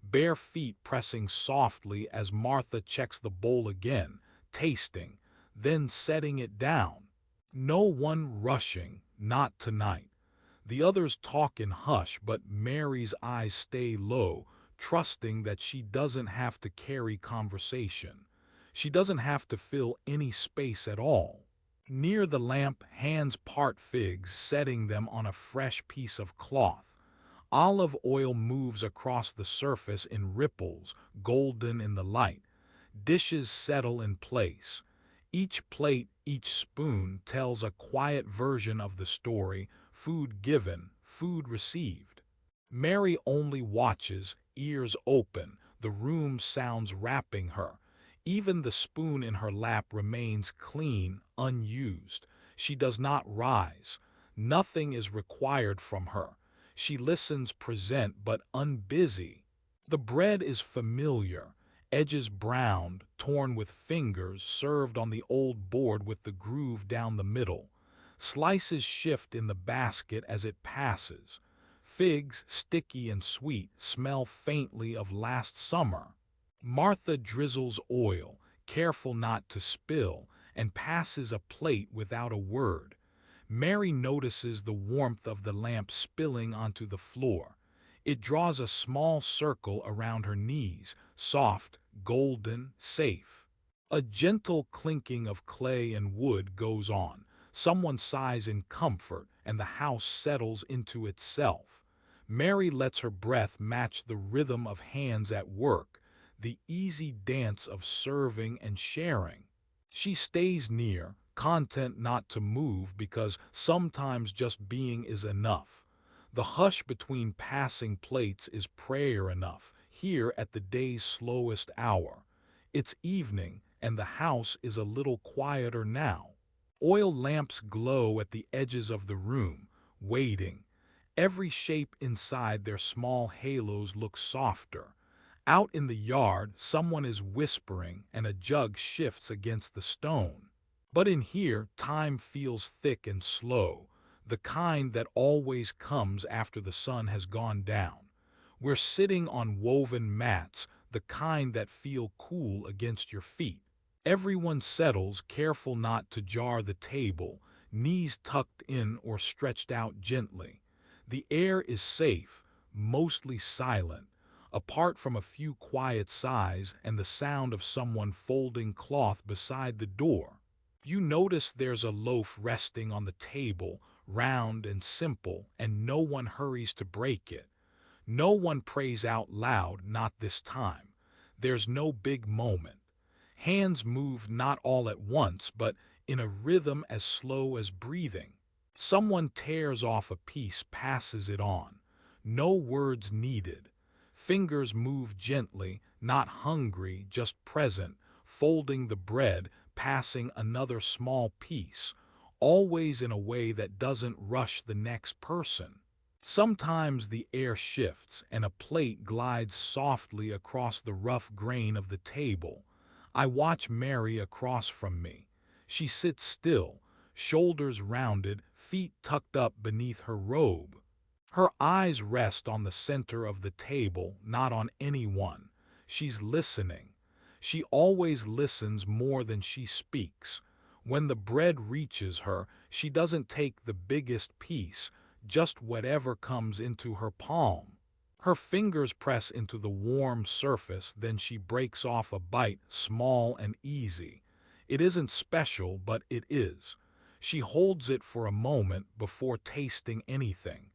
bare feet pressing softly as Martha checks the bowl again, tasting, then setting it down. No one rushing, not tonight. The others talk in hush, but Mary's eyes stay low, trusting that she doesn't have to carry conversation. She doesn't have to fill any space at all. Near the lamp, hands part figs, setting them on a fresh piece of cloth. Olive oil moves across the surface in ripples, golden in the light. Dishes settle in place. Each plate, each spoon tells a quiet version of the story, food given, food received. Mary only watches, ears open, the room sounds wrapping her. Even the spoon in her lap remains clean, unused. She does not rise. Nothing is required from her. She listens, present, but unbusy. The bread is familiar, edges browned, torn with fingers, served on the old board with the groove down the middle. Slices shift in the basket as it passes. Figs, sticky and sweet, smell faintly of last summer. Martha drizzles oil, careful not to spill, and passes a plate without a word. Mary notices the warmth of the lamp spilling onto the floor. It draws a small circle around her knees, soft, golden, safe. A gentle clinking of clay and wood goes on. Someone sighs in comfort, and the house settles into itself. Mary lets her breath match the rhythm of hands at work, the easy dance of serving and sharing. She stays near, content not to move because sometimes just being is enough. The hush between passing plates is prayer enough, here at the day's slowest hour. It's evening, and the house is a little quieter now. Oil lamps glow at the edges of the room, waiting. Every shape inside their small halos looks softer. Out in the yard, someone is whispering and a jug shifts against the stone. But in here, time feels thick and slow, the kind that always comes after the sun has gone down. We're sitting on woven mats, the kind that feel cool against your feet. Everyone settles, careful not to jar the table, knees tucked in or stretched out gently. The air is safe, mostly silent, apart from a few quiet sighs and the sound of someone folding cloth beside the door. You notice there's a loaf resting on the table, round and simple, and no one hurries to break it. No one prays out loud, not this time. There's no big moment. Hands move not all at once, but in a rhythm as slow as breathing. Someone tears off a piece, passes it on. No words needed. Fingers move gently, not hungry, just present, folding the bread, passing another small piece, always in a way that doesn't rush the next person. Sometimes the air shifts and a plate glides softly across the rough grain of the table. I watch Mary across from me. She sits still, shoulders rounded, feet tucked up beneath her robe. Her eyes rest on the center of the table, not on anyone. She's listening. She always listens more than she speaks. When the bread reaches her, she doesn't take the biggest piece, just whatever comes into her palm. Her fingers press into the warm surface, then she breaks off a bite, small and easy. It isn't special, but it is. She holds it for a moment before tasting anything.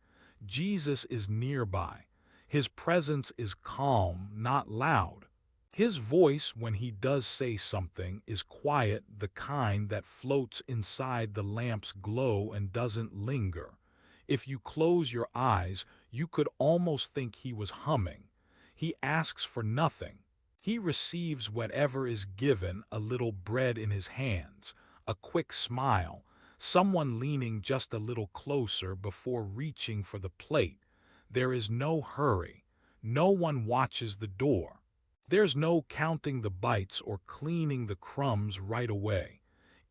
Jesus is nearby. His presence is calm, not loud. His voice, when he does say something, is quiet, the kind that floats inside the lamp's glow and doesn't linger. If you close your eyes, you could almost think he was humming. He asks for nothing. He receives whatever is given, a little bread in his hands, a quick smile, someone leaning just a little closer before reaching for the plate. There is no hurry. No one watches the door. There's no counting the bites or cleaning the crumbs right away.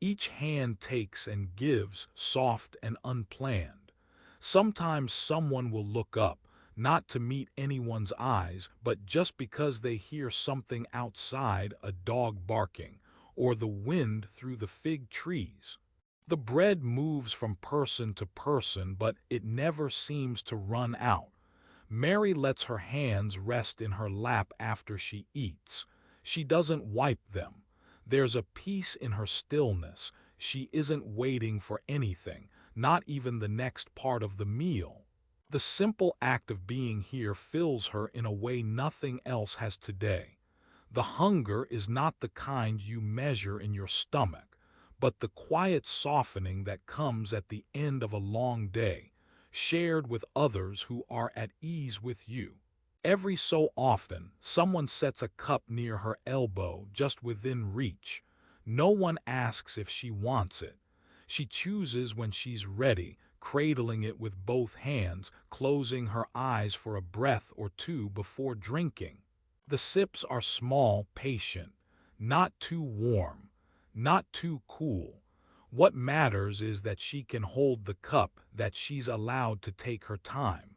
Each hand takes and gives, soft and unplanned. Sometimes someone will look up, not to meet anyone's eyes, but just because they hear something outside, a dog barking, or the wind through the fig trees. The bread moves from person to person, but it never seems to run out. Mary lets her hands rest in her lap after she eats. She doesn't wipe them. There's a peace in her stillness. She isn't waiting for anything, not even the next part of the meal. The simple act of being here fills her in a way nothing else has today. The hunger is not the kind you measure in your stomach, but the quiet softening that comes at the end of a long day, shared with others who are at ease with you. Every so often, someone sets a cup near her elbow, just within reach. No one asks if she wants it. She chooses when she's ready, cradling it with both hands, closing her eyes for a breath or two before drinking. The sips are small, patient, not too warm, not too cool. What matters is that she can hold the cup, that she's allowed to take her time.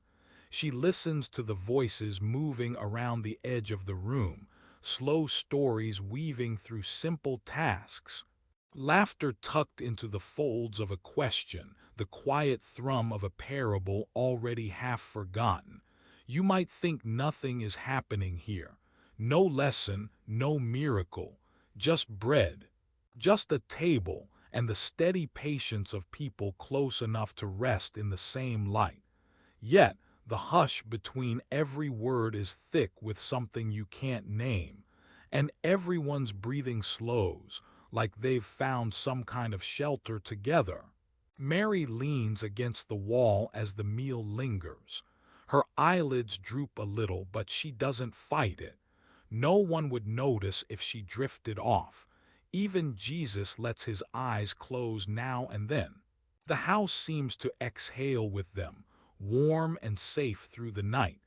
She listens to the voices moving around the edge of the room, slow stories weaving through simple tasks. Laughter tucked into the folds of a question, the quiet thrum of a parable already half forgotten. You might think nothing is happening here. No lesson, no miracle, just bread, just a table, and the steady patience of people close enough to rest in the same light. Yet, the hush between every word is thick with something you can't name, and everyone's breathing slows, like they've found some kind of shelter together. Mary leans against the wall as the meal lingers. Her eyelids droop a little, but she doesn't fight it. No one would notice if she drifted off. Even Jesus lets his eyes close now and then. The house seems to exhale with them, warm and safe through the night.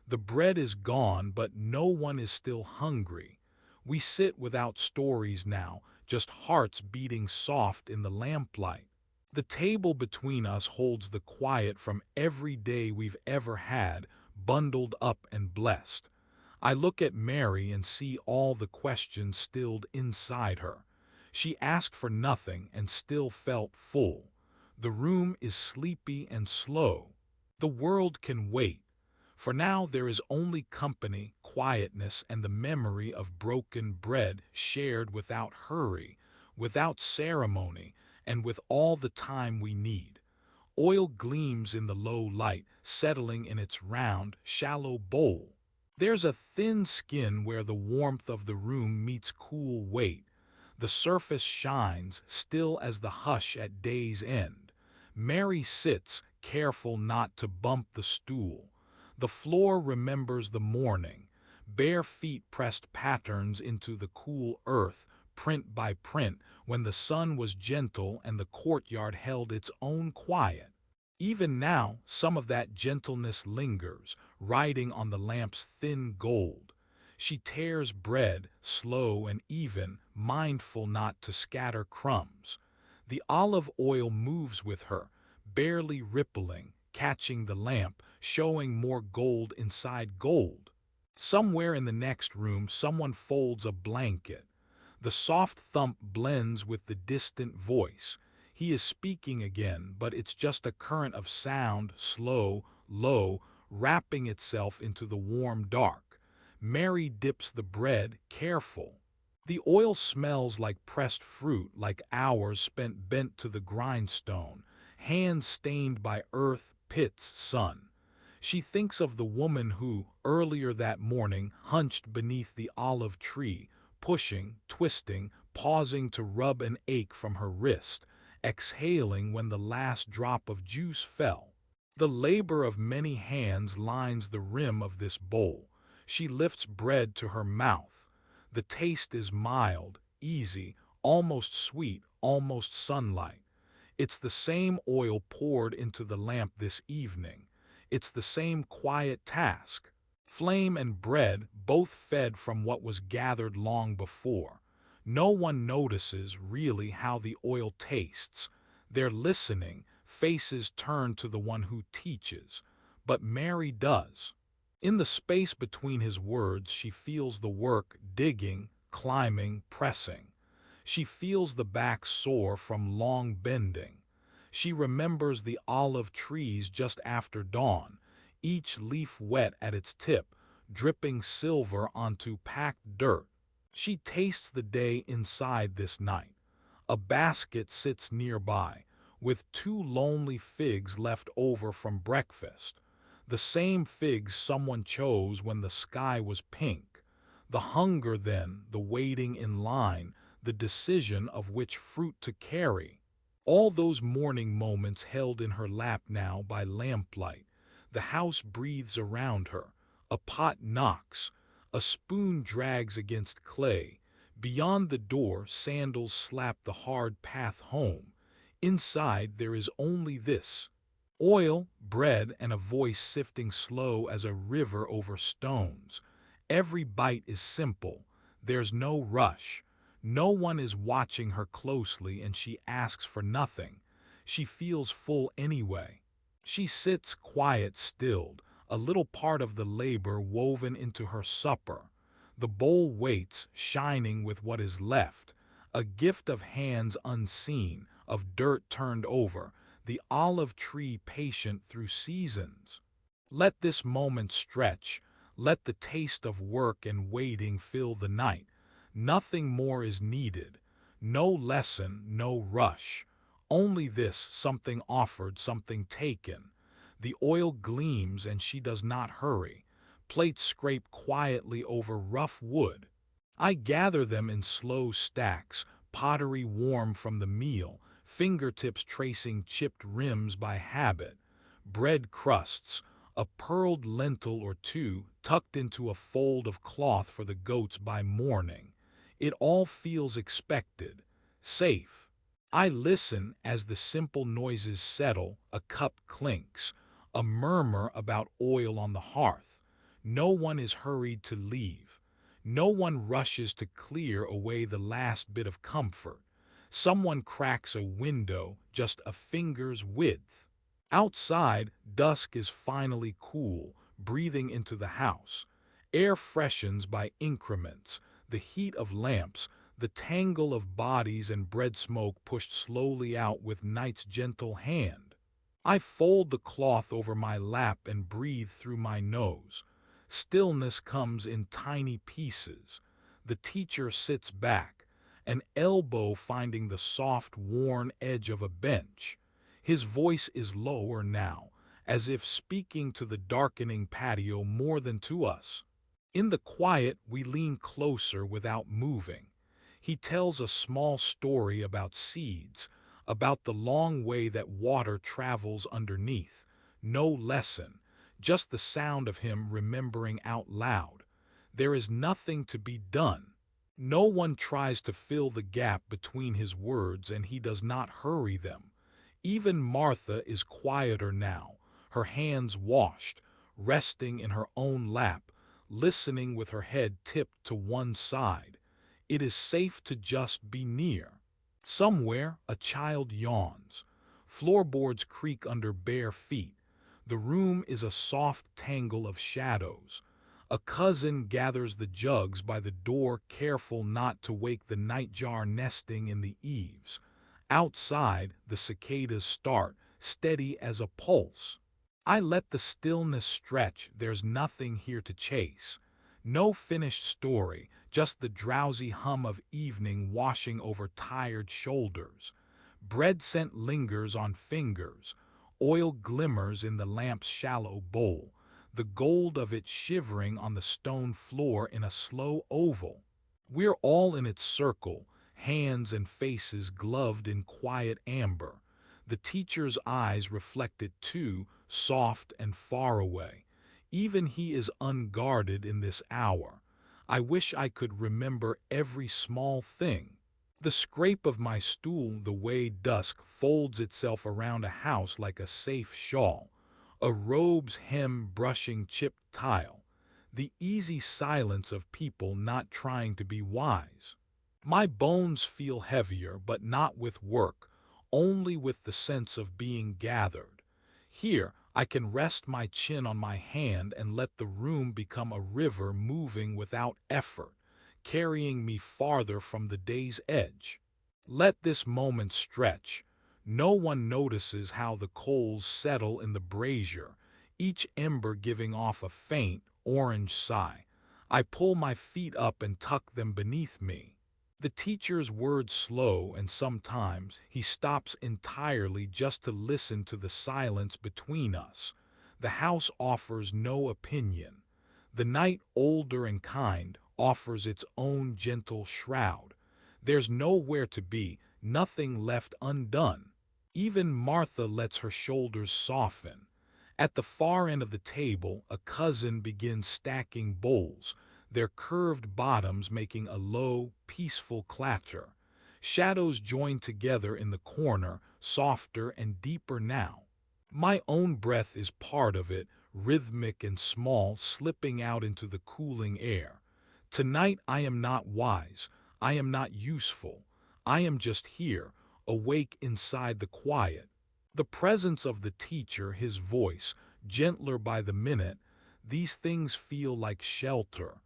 The bread is gone, but no one is still hungry. We sit without stories now, just hearts beating soft in the lamplight. The table between us holds the quiet from every day we've ever had, bundled up and blessed. I look at Mary and see all the questions stilled inside her. She asked for nothing and still felt full. The room is sleepy and slow. The world can wait. For now there is only company, quietness, and the memory of broken bread shared without hurry, without ceremony, and with all the time we need. Oil gleams in the low light, settling in its round, shallow bowl. There's a thin skin where the warmth of the room meets cool weight. The surface shines, still as the hush at day's end. Mary sits, careful not to bump the stool. The floor remembers the morning. Bare feet pressed patterns into the cool earth, print by print, when the sun was gentle and the courtyard held its own quiet. Even now, some of that gentleness lingers, riding on the lamp's thin gold. She tears bread, slow and even, mindful not to scatter crumbs. The olive oil moves with her, barely rippling, catching the lamp, showing more gold inside gold. Somewhere in the next room, someone folds a blanket. The soft thump blends with the distant voice. He is speaking again, but it's just a current of sound, slow, low, wrapping itself into the warm dark. Mary dips the bread, careful. The oil smells like pressed fruit, like hours spent bent to the grindstone, hands stained by earth, pits, sun. She thinks of the woman who, earlier that morning, hunched beneath the olive tree, pushing, twisting, pausing to rub an ache from her wrist, exhaling when the last drop of juice fell. The labor of many hands lines the rim of this bowl. She lifts bread to her mouth. The taste is mild, easy, almost sweet, almost sunlight. It's the same oil poured into the lamp this evening. It's the same quiet task. Flame and bread, both fed from what was gathered long before. No one notices really how the oil tastes. They're listening, faces turned to the one who teaches. But Mary does. In the space between his words, she feels the work, digging, climbing, pressing. She feels the back sore from long bending. She remembers the olive trees just after dawn, each leaf wet at its tip, dripping silver onto packed dirt. She tastes the day inside this night. A basket sits nearby, with 2 lonely figs left over from breakfast. The same figs someone chose when the sky was pink. The hunger then, the waiting in line, the decision of which fruit to carry. All those morning moments held in her lap now by lamplight. The house breathes around her. A pot knocks. A spoon drags against clay. Beyond the door, sandals slap the hard path home. Inside, there is only this: oil, bread, and a voice sifting slow as a river over stones. Every bite is simple. There's no rush. No one is watching her closely, and she asks for nothing. She feels full anyway. She sits quiet, stilled, a little part of the labor woven into her supper. The bowl waits, shining with what is left, a gift of hands unseen, of dirt turned over, the olive tree patient through seasons. Let this moment stretch, let the taste of work and waiting fill the night. Nothing more is needed, no lesson, no rush. Only this: something offered, something taken. The oil gleams and she does not hurry. Plates scrape quietly over rough wood. I gather them in slow stacks, pottery warm from the meal, fingertips tracing chipped rims by habit. Bread crusts, a pearled lentil or two tucked into a fold of cloth for the goats by morning. It all feels expected, safe. I listen as the simple noises settle. A cup clinks, a murmur about oil on the hearth. No one is hurried to leave. No one rushes to clear away the last bit of comfort. Someone cracks a window just a finger's width. Outside, dusk is finally cool, breathing into the house. Air freshens by increments. The heat of lamps, the tangle of bodies and bread smoke pushed slowly out with night's gentle hand. I fold the cloth over my lap and breathe through my nose. Stillness comes in tiny pieces. The teacher sits back, an elbow finding the soft, worn edge of a bench. His voice is lower now, as if speaking to the darkening patio more than to us. In the quiet, we lean closer without moving. He tells a small story about seeds, about the long way that water travels underneath. No lesson, just the sound of him remembering out loud. There is nothing to be done. No one tries to fill the gap between his words, and he does not hurry them. Even Martha is quieter now, her hands washed, resting in her own lap, listening with her head tipped to one side. It is safe to just be near. Somewhere, a child yawns. Floorboards creak under bare feet. The room is a soft tangle of shadows. A cousin gathers the jugs by the door, careful not to wake the nightjar nesting in the eaves. Outside, the cicadas start, steady as a pulse. I let the stillness stretch, there's nothing here to chase. No finished story, just the drowsy hum of evening washing over tired shoulders. Bread scent lingers on fingers. Oil glimmers in the lamp's shallow bowl, the gold of it shivering on the stone floor in a slow oval. We're all in its circle, hands and faces gloved in quiet amber. The teacher's eyes reflect it too, soft and far away. Even he is unguarded in this hour. I wish I could remember every small thing. The scrape of my stool, the way dusk folds itself around a house like a safe shawl, a robe's hem brushing chipped tile, the easy silence of people not trying to be wise. My bones feel heavier, but not with work, only with the sense of being gathered. Here, I can rest my chin on my hand and let the room become a river moving without effort, carrying me farther from the day's edge. Let this moment stretch. No one notices how the coals settle in the brazier, each ember giving off a faint, orange sigh. I pull my feet up and tuck them beneath me. The teacher's words slow, and sometimes he stops entirely just to listen to the silence between us. The house offers no opinion. The night, older and kind, offers its own gentle shroud. There's nowhere to be, nothing left undone. Even Martha lets her shoulders soften. At the far end of the table, a cousin begins stacking bowls, their curved bottoms making a low, peaceful clatter. Shadows join together in the corner, softer and deeper now. My own breath is part of it, rhythmic and small, slipping out into the cooling air. Tonight I am not wise, I am not useful. I am just here, awake inside the quiet. The presence of the teacher, his voice, gentler by the minute, these things feel like shelter.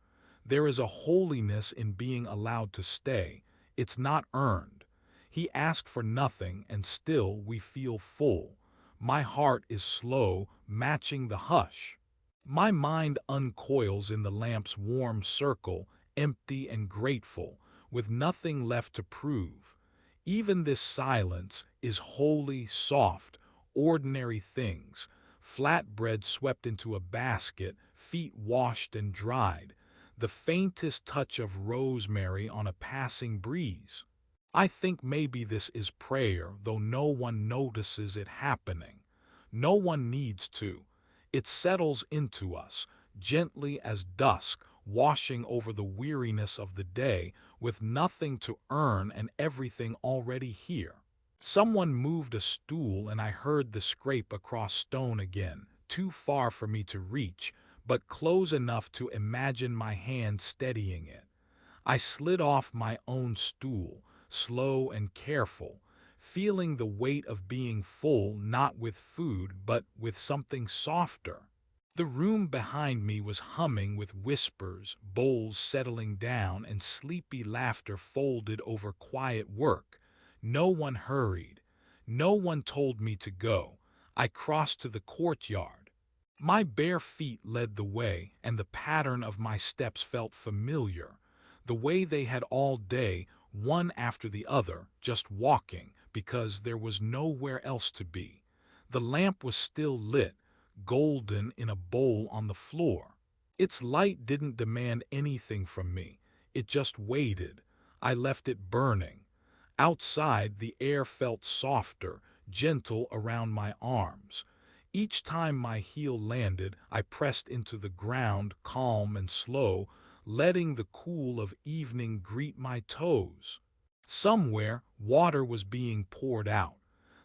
There is a holiness in being allowed to stay. It's not earned. He asked for nothing, and still we feel full. My heart is slow, matching the hush. My mind uncoils in the lamp's warm circle, empty and grateful, with nothing left to prove. Even this silence is wholly soft, ordinary things, flatbread swept into a basket, feet washed and dried, the faintest touch of rosemary on a passing breeze. I think maybe this is prayer, though no one notices it happening. No one needs to. It settles into us, gently as dusk, washing over the weariness of the day, with nothing to earn and everything already here. Someone moved a stool, and I heard the scrape across stone again, too far for me to reach, but close enough to imagine my hand steadying it. I slid off my own stool, slow and careful, feeling the weight of being full, not with food but with something softer. The room behind me was humming with whispers, bowls settling down, and sleepy laughter folded over quiet work. No one hurried. No one told me to go. I crossed to the courtyard. My bare feet led the way, and the pattern of my steps felt familiar, the way they had all day, one after the other, just walking, because there was nowhere else to be. The lamp was still lit, golden in a bowl on the floor. Its light didn't demand anything from me. It just waited. I left it burning. Outside, the air felt softer, gentle around my arms. Each time my heel landed, I pressed into the ground, calm and slow, letting the cool of evening greet my toes. Somewhere, water was being poured out.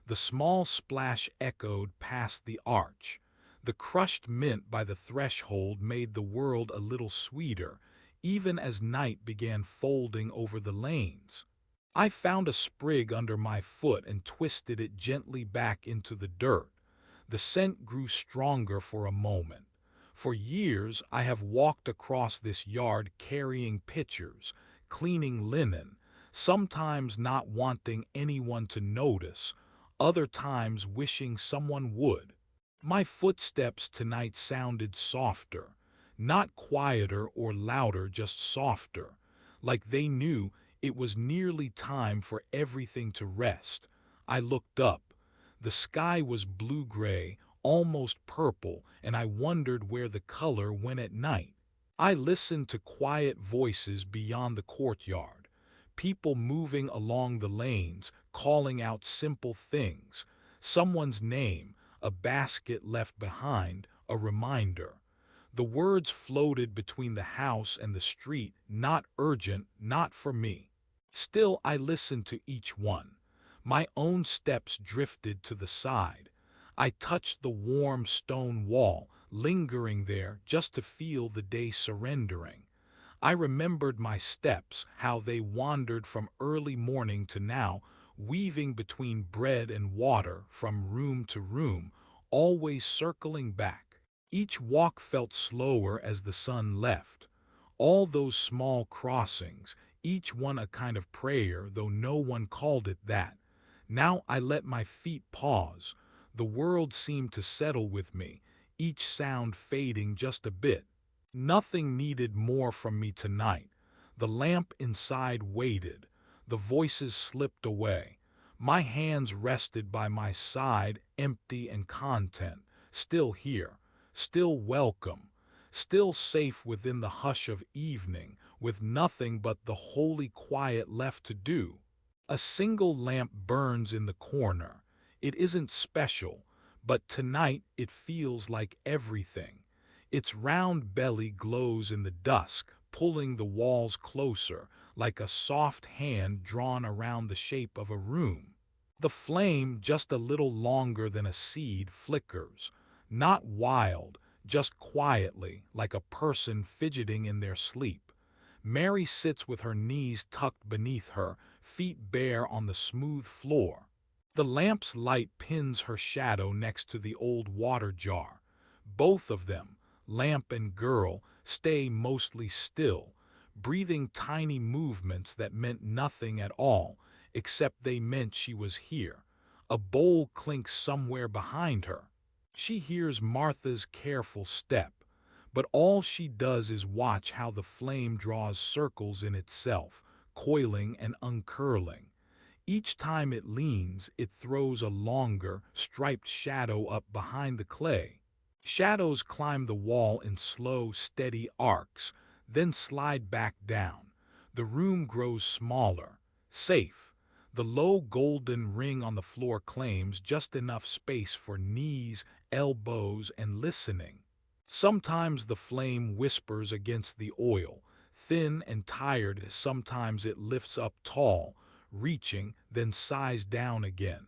The small splash echoed past the arch. The crushed mint by the threshold made the world a little sweeter, even as night began folding over the lanes. I found a sprig under my foot and twisted it gently back into the dirt. The scent grew stronger for a moment. For years I have walked across this yard carrying pitchers, cleaning linen, sometimes not wanting anyone to notice, other times wishing someone would. My footsteps tonight sounded softer, not quieter or louder, just softer, like they knew it was nearly time for everything to rest. I looked up. The sky was blue-gray, almost purple, and I wondered where the color went at night. I listened to quiet voices beyond the courtyard, people moving along the lanes, calling out simple things, someone's name, a basket left behind, a reminder. The words floated between the house and the street, not urgent, not for me. Still, I listened to each one. My own steps drifted to the side. I touched the warm stone wall, lingering there just to feel the day surrendering. I remembered my steps, how they wandered from early morning to now, weaving between bread and water, from room to room, always circling back. Each walk felt slower as the sun left. All those small crossings, each one a kind of prayer, though no one called it that. Now I let my feet pause. The world seemed to settle with me, each sound fading just a bit. Nothing needed more from me tonight. The lamp inside waited. The voices slipped away. My hands rested by my side, empty and content, still here, still welcome, still safe within the hush of evening, with nothing but the holy quiet left to do. A single lamp burns in the corner. It isn't special, but tonight it feels like everything. Its round belly glows in the dusk, pulling the walls closer, like a soft hand drawn around the shape of a room. The flame, just a little longer than a seed, flickers, not wild, just quietly, like a person fidgeting in their sleep. Mary sits with her knees tucked beneath her, feet bare on the smooth floor. The lamp's light pins her shadow next to the old water jar. Both of them, lamp and girl, stay mostly still, breathing tiny movements that meant nothing at all, except they meant she was here. A bowl clinks somewhere behind her. She hears Martha's careful step, but all she does is watch how the flame draws circles in itself, coiling and uncurling. Each time it leans, it throws a longer, striped shadow up behind the clay. Shadows climb the wall in slow, steady arcs, then slide back down. The room grows smaller, safe. The low golden ring on the floor claims just enough space for knees, elbows, and listening. Sometimes the flame whispers against the oil, thin and tired. Sometimes it lifts up tall, reaching, then sighs down again.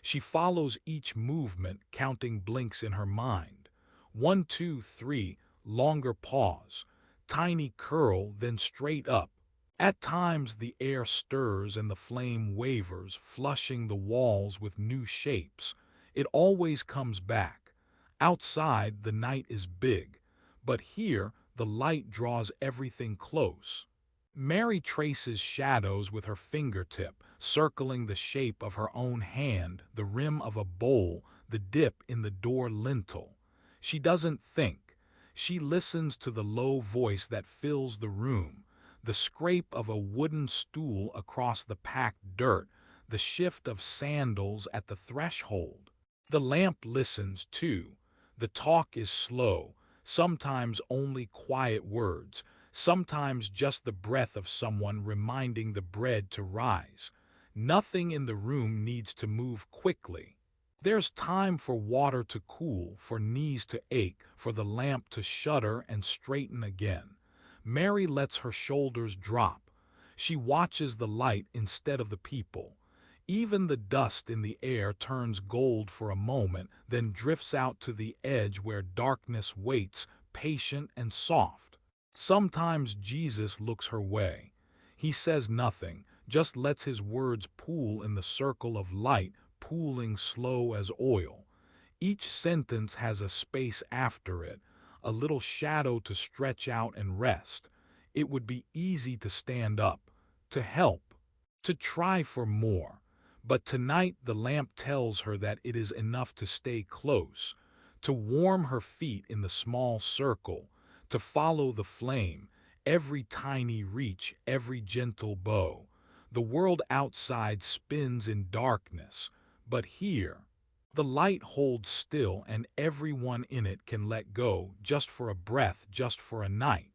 She follows each movement, counting blinks in her mind. 1, 2, 3, longer pause. Tiny curl, then straight up. At times the air stirs and the flame wavers, flushing the walls with new shapes. It always comes back. Outside, the night is big, but here the light draws everything close. Mary traces shadows with her fingertip, circling the shape of her own hand, the rim of a bowl, the dip in the door lintel. She doesn't think. She listens to the low voice that fills the room, the scrape of a wooden stool across the packed dirt, the shift of sandals at the threshold. The lamp listens, too. The talk is slow, sometimes only quiet words, sometimes just the breath of someone reminding the bread to rise. Nothing in the room needs to move quickly. There's time for water to cool, for knees to ache, for the lamp to shudder and straighten again. Mary lets her shoulders drop. She watches the light instead of the people. Even the dust in the air turns gold for a moment, then drifts out to the edge where darkness waits, patient and soft. Sometimes Jesus looks her way. He says nothing, just lets his words pool in the circle of light, pooling slow as oil. Each sentence has a space after it, a little shadow to stretch out and rest. It would be easy to stand up, to help, to try for more. But tonight the lamp tells her that it is enough to stay close, to warm her feet in the small circle, to follow the flame, every tiny reach, every gentle bow. The world outside spins in darkness, but here, the light holds still and everyone in it can let go, just for a breath, just for a night.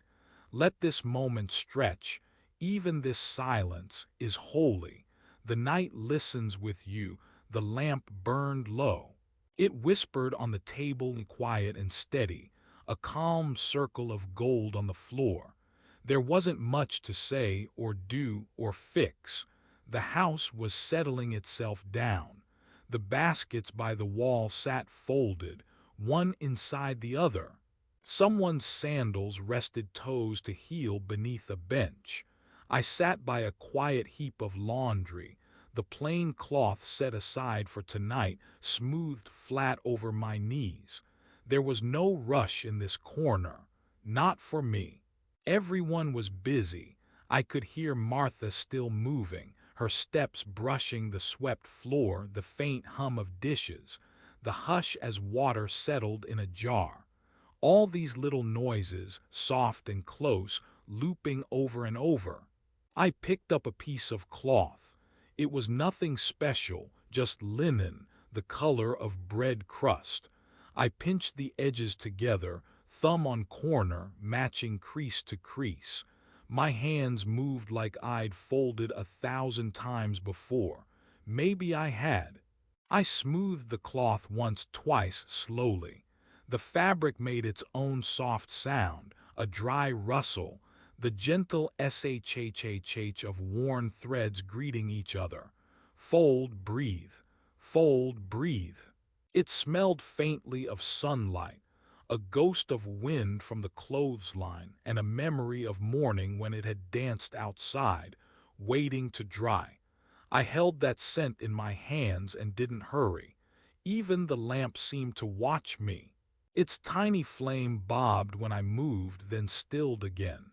Let this moment stretch. Even this silence is holy. The night listens with you. The lamp burned low. It whispered on the table, quiet and steady, a calm circle of gold on the floor. There wasn't much to say or do or fix. The house was settling itself down. The baskets by the wall sat folded, one inside the other. Someone's sandals rested toes to heel beneath a bench. I sat by a quiet heap of laundry, the plain cloth set aside for tonight smoothed flat over my knees. There was no rush in this corner, not for me. Everyone was busy. I could hear Martha still moving, her steps brushing the swept floor, the faint hum of dishes, the hush as water settled in a jar. All these little noises, soft and close, looping over and over. I picked up a piece of cloth. It was nothing special, just linen, the color of bread crust. I pinched the edges together, thumb on corner, matching crease to crease. My hands moved like I'd folded 1,000 times before. Maybe I had. I smoothed the cloth once, twice, slowly. The fabric made its own soft sound, a dry rustle, the gentle shh of worn threads greeting each other. Fold, breathe. Fold, breathe. It smelled faintly of sunlight, a ghost of wind from the clothesline, and a memory of morning when it had danced outside, waiting to dry. I held that scent in my hands and didn't hurry. Even the lamp seemed to watch me. Its tiny flame bobbed when I moved, then stilled again.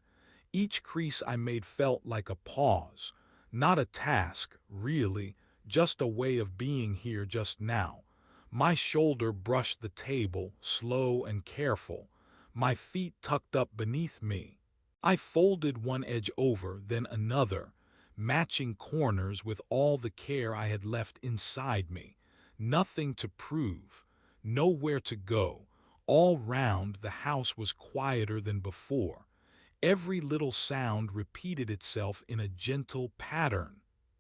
Each crease I made felt like a pause, not a task, really, just a way of being here just now. My shoulder brushed the table, slow and careful, my feet tucked up beneath me. I folded one edge over, then another, matching corners with all the care I had left inside me. Nothing to prove, nowhere to go. All round, the house was quieter than before. Every little sound repeated itself in a gentle pattern.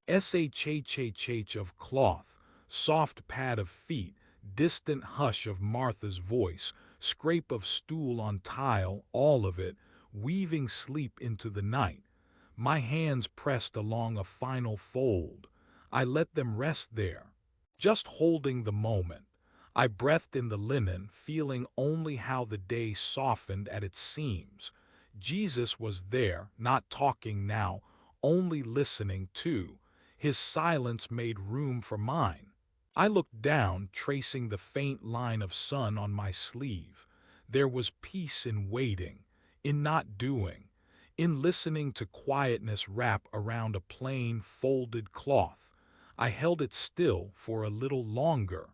Shh of cloth, soft pad of feet, distant hush of Martha's voice, scrape of stool on tile, all of it, weaving sleep into the night. My hands pressed along a final fold. I let them rest there, just holding the moment. I breathed in the linen, feeling only how the day softened at its seams. Jesus was there, not talking now, only listening too. His silence made room for mine. I looked down, tracing the faint line of sun on my sleeve. There was peace in waiting, in not doing, in listening to quietness wrap around a plain, folded cloth. I held it still for a little longer.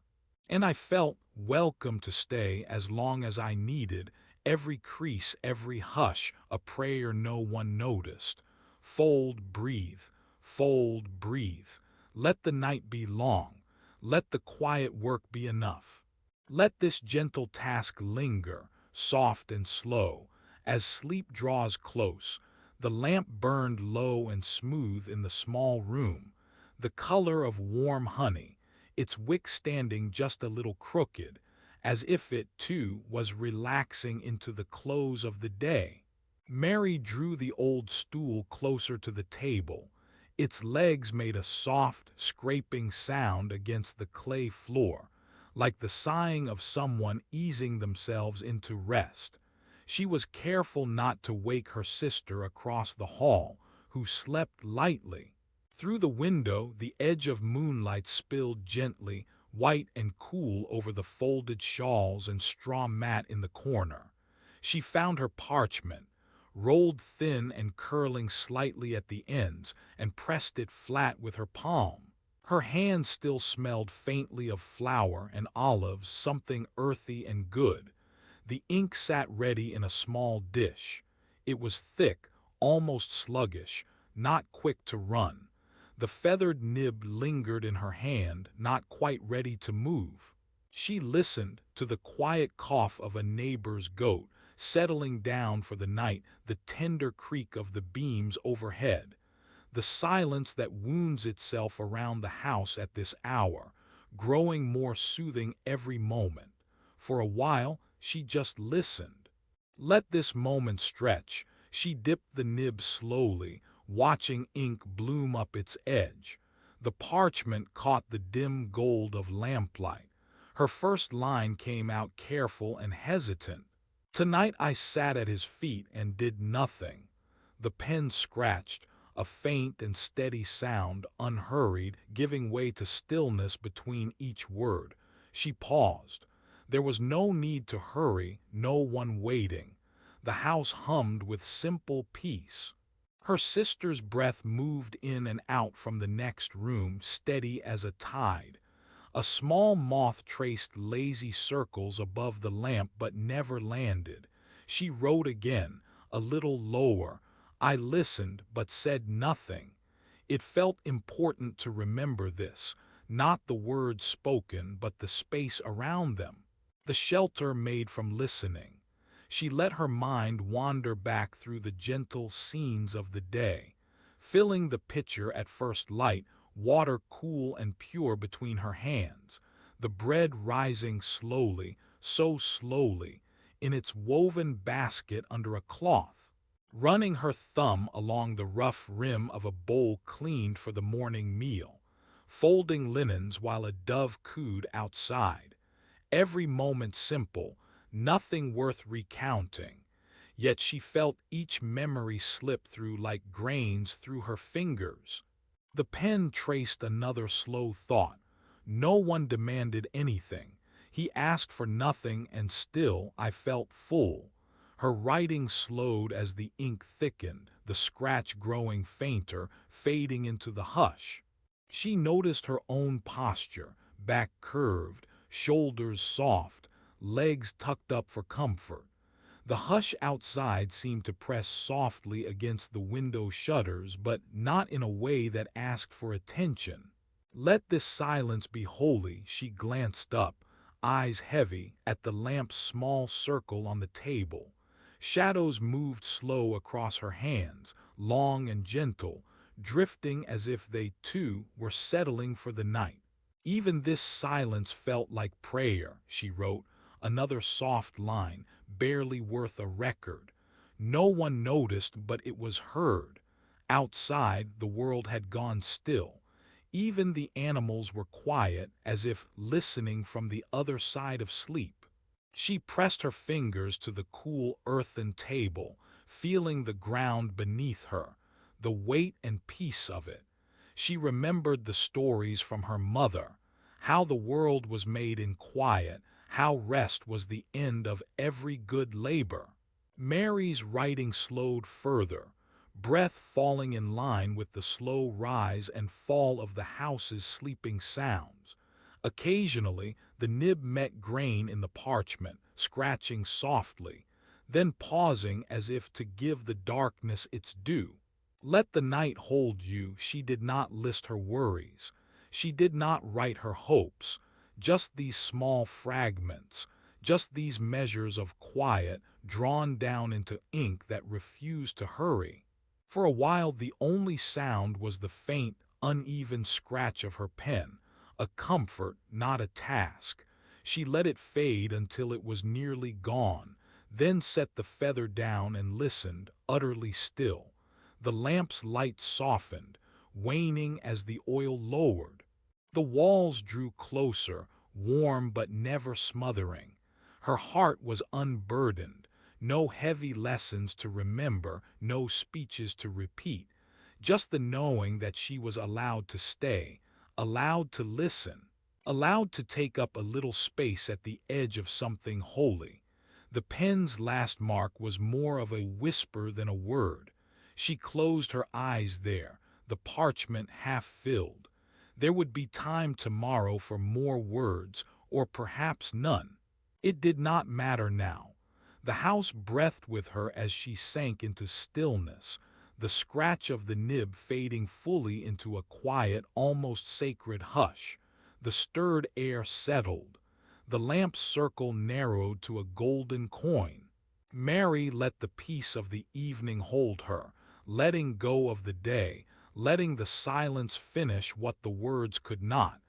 And I felt welcome to stay as long as I needed, every crease, every hush, a prayer no one noticed. Fold, breathe, fold, breathe. Let the night be long. Let the quiet work be enough. Let this gentle task linger, soft and slow. As sleep draws close, the lamp burned low and smooth in the small room, the color of warm honey, its wick standing just a little crooked, as if it, too, was relaxing into the close of the day. Mary drew the old stool closer to the table. Its legs made a soft, scraping sound against the clay floor, like the sighing of someone easing themselves into rest. She was careful not to wake her sister across the hall, who slept lightly. Through the window, the edge of moonlight spilled gently, white and cool over the folded shawls and straw mat in the corner. She found her parchment, rolled thin and curling slightly at the ends, and pressed it flat with her palm. Her hand still smelled faintly of flour and olives, something earthy and good. The ink sat ready in a small dish. It was thick, almost sluggish, not quick to run. The feathered nib lingered in her hand, not quite ready to move. She listened to the quiet cough of a neighbor's goat, settling down for the night, the tender creak of the beams overhead, the silence that wounds itself around the house at this hour, growing more soothing every moment. For a while, she just listened. Let this moment stretch. She dipped the nib slowly, watching ink bloom up its edge. The parchment caught the dim gold of lamplight. Her first line came out careful and hesitant. Tonight I sat at his feet and did nothing. The pen scratched, a faint and steady sound, unhurried, giving way to stillness between each word. She paused. There was no need to hurry, no one waiting. The house hummed with simple peace. Her sister's breath moved in and out from the next room, steady as a tide. A small moth traced lazy circles above the lamp but never landed. She wrote again, a little lower. I listened but said nothing. It felt important to remember this, not the words spoken but the space around them, the shelter made from listening. She let her mind wander back through the gentle scenes of the day, filling the pitcher at first light, water cool and pure between her hands, the bread rising slowly, so slowly, in its woven basket under a cloth, running her thumb along the rough rim of a bowl cleaned for the morning meal, folding linens while a dove cooed outside. Every moment simple, nothing worth recounting. Yet she felt each memory slip through like grains through her fingers. The pen traced another slow thought. No one demanded anything. He asked for nothing, and still I felt full. Her writing slowed as the ink thickened, the scratch growing fainter, fading into the hush. She noticed her own posture, back curved, shoulders soft, legs tucked up for comfort. The hush outside seemed to press softly against the window shutters, but not in a way that asked for attention. Let this silence be holy. She glanced up, eyes heavy, at the lamp's small circle on the table. Shadows moved slow across her hands, long and gentle, drifting as if they too were settling for the night. Even this silence felt like prayer, she wrote, another soft line, barely worth a record. No one noticed, but it was heard. Outside, the world had gone still. Even the animals were quiet, as if listening from the other side of sleep. She pressed her fingers to the cool earthen table, feeling the ground beneath her, the weight and peace of it. She remembered the stories from her mother, how the world was made in quiet, how rest was the end of every good labor. Mary's writing slowed further, breath falling in line with the slow rise and fall of the house's sleeping sounds. Occasionally, the nib met grain in the parchment, scratching softly, then pausing as if to give the darkness its due. Let the night hold you. She did not list her worries. She did not write her hopes. Just these small fragments, just these measures of quiet drawn down into ink that refused to hurry. For a while the only sound was the faint, uneven scratch of her pen, a comfort, not a task. She let it fade until it was nearly gone, then set the feather down and listened, utterly still. The lamp's light softened, waning as the oil lowered. The walls drew closer, warm but never smothering. Her heart was unburdened, no heavy lessons to remember, no speeches to repeat, just the knowing that she was allowed to stay, allowed to listen, allowed to take up a little space at the edge of something holy. The pen's last mark was more of a whisper than a word. She closed her eyes there, the parchment half filled. There would be time tomorrow for more words, or perhaps none. It did not matter now. The house breathed with her as she sank into stillness, the scratch of the nib fading fully into a quiet, almost sacred hush. The stirred air settled. The lamp's circle narrowed to a golden coin. Mary let the peace of the evening hold her, letting go of the day, letting the silence finish what the words could not.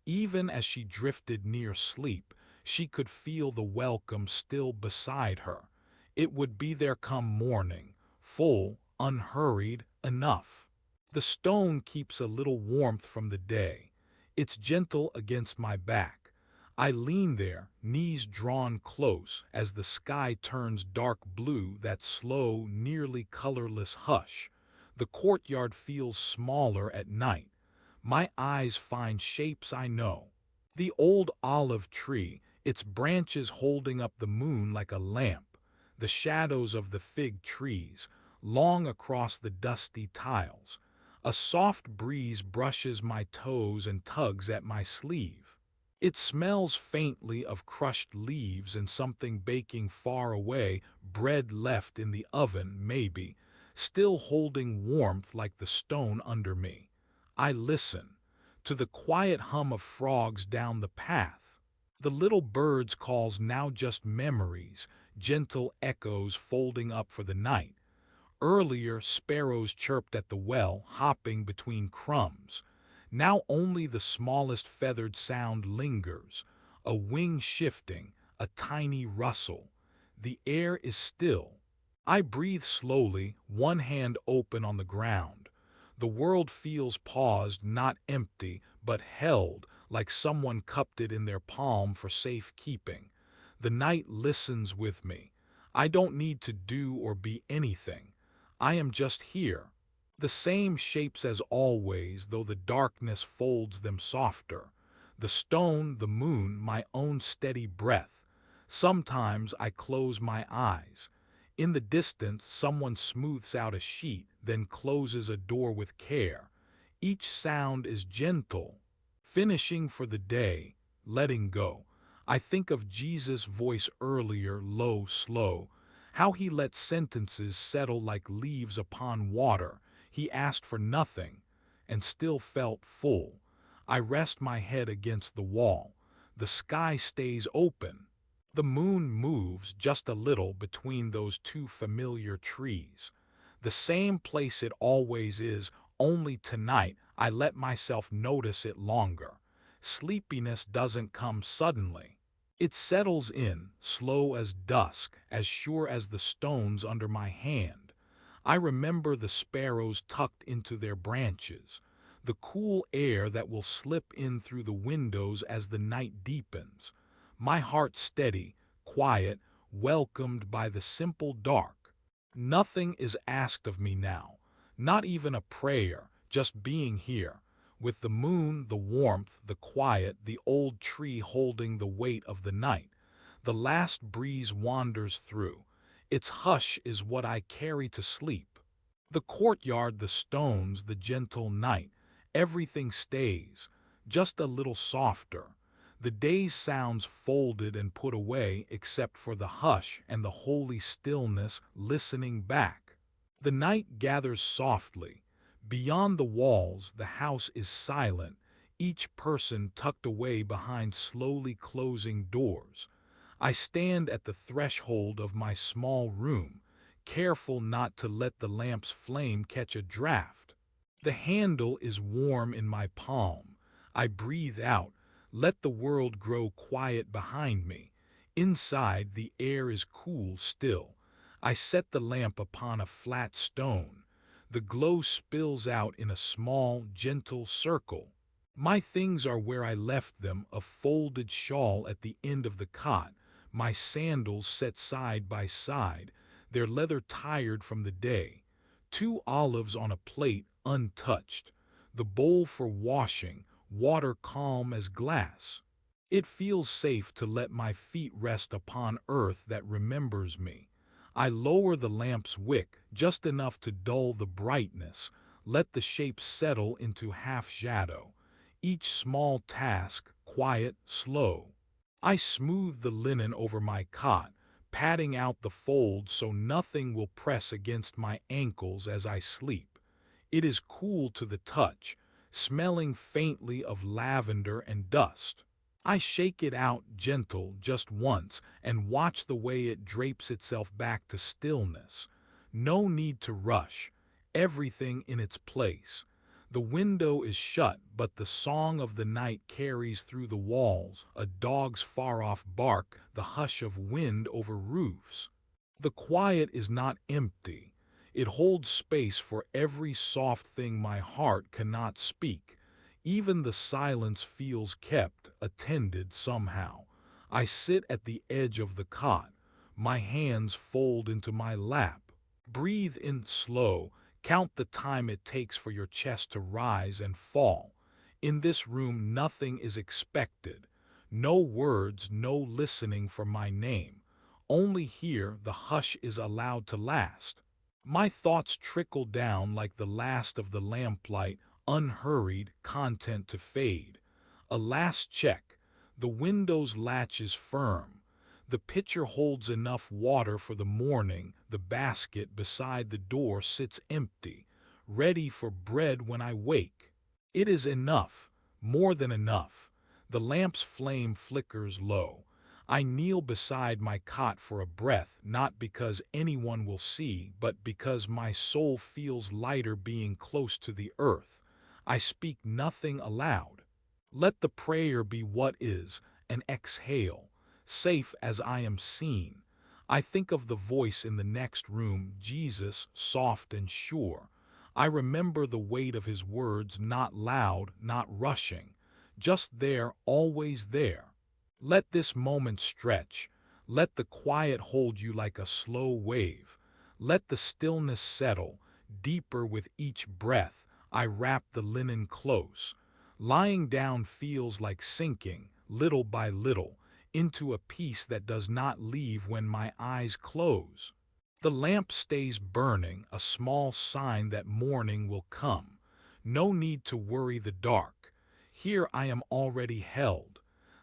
Even as she drifted near sleep, she could feel the welcome still beside her. It would be there come morning, full, unhurried, enough. The stone keeps a little warmth from the day. It's gentle against my back. I lean there, knees drawn close, as the sky turns dark blue, that slow, nearly colorless hush. The courtyard feels smaller at night. My eyes find shapes I know. The old olive tree, its branches holding up the moon like a lamp. The shadows of the fig trees, long across the dusty tiles. A soft breeze brushes my toes and tugs at my sleeve. It smells faintly of crushed leaves and something baking far away, bread left in the oven, maybe, still holding warmth like the stone under me. I listen to the quiet hum of frogs down the path. The little birds' calls now just memories, gentle echoes folding up for the night. Earlier, sparrows chirped at the well, hopping between crumbs. Now only the smallest feathered sound lingers, a wing shifting, a tiny rustle. The air is still. I breathe slowly, one hand open on the ground. The world feels paused, not empty, but held, like someone cupped it in their palm for safekeeping. The night listens with me. I don't need to do or be anything. I am just here. The same shapes as always, though the darkness folds them softer. The stone, the moon, my own steady breath. Sometimes I close my eyes. In the distance, someone smooths out a sheet, then closes a door with care. Each sound is gentle, finishing for the day, letting go. I think of Jesus' voice earlier, low, slow, how he let sentences settle like leaves upon water. He asked for nothing, and still felt full. I rest my head against the wall. The sky stays open. The moon moves just a little between those two familiar trees. The same place it always is, only tonight I let myself notice it longer. Sleepiness doesn't come suddenly. It settles in, slow as dusk, as sure as the stones under my hand. I remember the sparrows tucked into their branches, the cool air that will slip in through the windows as the night deepens. My heart steady, quiet, welcomed by the simple dark. Nothing is asked of me now, not even a prayer, just being here, with the moon, the warmth, the quiet, the old tree holding the weight of the night. The last breeze wanders through. Its hush is what I carry to sleep. The courtyard, the stones, the gentle night, everything stays, just a little softer. The day's sounds folded and put away except for the hush and the holy stillness listening back. The night gathers softly. Beyond the walls, the house is silent, each person tucked away behind slowly closing doors. I stand at the threshold of my small room, careful not to let the lamp's flame catch a draft. The handle is warm in my palm. I breathe out, let the world grow quiet behind me. Inside, the air is cool still. I set the lamp upon a flat stone. The glow spills out in a small, gentle circle. My things are where I left them, a folded shawl at the end of the cot, my sandals set side by side, their leather tired from the day, 2 olives on a plate untouched, the bowl for washing, water calm as glass. It feels safe to let my feet rest upon earth that remembers me. I lower the lamp's wick just enough to dull the brightness, let the shape settle into half shadow. Each small task, quiet, slow. I smooth the linen over my cot, patting out the folds so nothing will press against my ankles as I sleep. It is cool to the touch, smelling faintly of lavender and dust. I shake it out gentle just once and watch the way it drapes itself back to stillness. No need to rush, everything in its place. The window is shut, but the song of the night carries through the walls, a dog's far-off bark, the hush of wind over roofs. The quiet is not empty. It holds space for every soft thing my heart cannot speak. Even the silence feels kept, attended somehow. I sit at the edge of the cot. My hands fold into my lap. Breathe in slow. Count the time it takes for your chest to rise and fall. In this room, nothing is expected. No words, no listening for my name. Only here the hush is allowed to last. My thoughts trickle down like the last of the lamplight, unhurried, content to fade. A last check. The window's latch is firm. The pitcher holds enough water for the morning. The basket beside the door sits empty, ready for bread when I wake. It is enough, more than enough. The lamp's flame flickers low. I kneel beside my cot for a breath, not because anyone will see, but because my soul feels lighter being close to the earth. I speak nothing aloud. Let the prayer be what is, an exhale, safe as I am seen. I think of the voice in the next room, Jesus, soft and sure. I remember the weight of his words, not loud, not rushing, just there, always there. Let this moment stretch. Let the quiet hold you like a slow wave. Let the stillness settle, deeper with each breath. I wrap the linen close. Lying down feels like sinking, little by little, into a peace that does not leave when my eyes close. The lamp stays burning, a small sign that morning will come. No need to worry the dark. Here I am already held.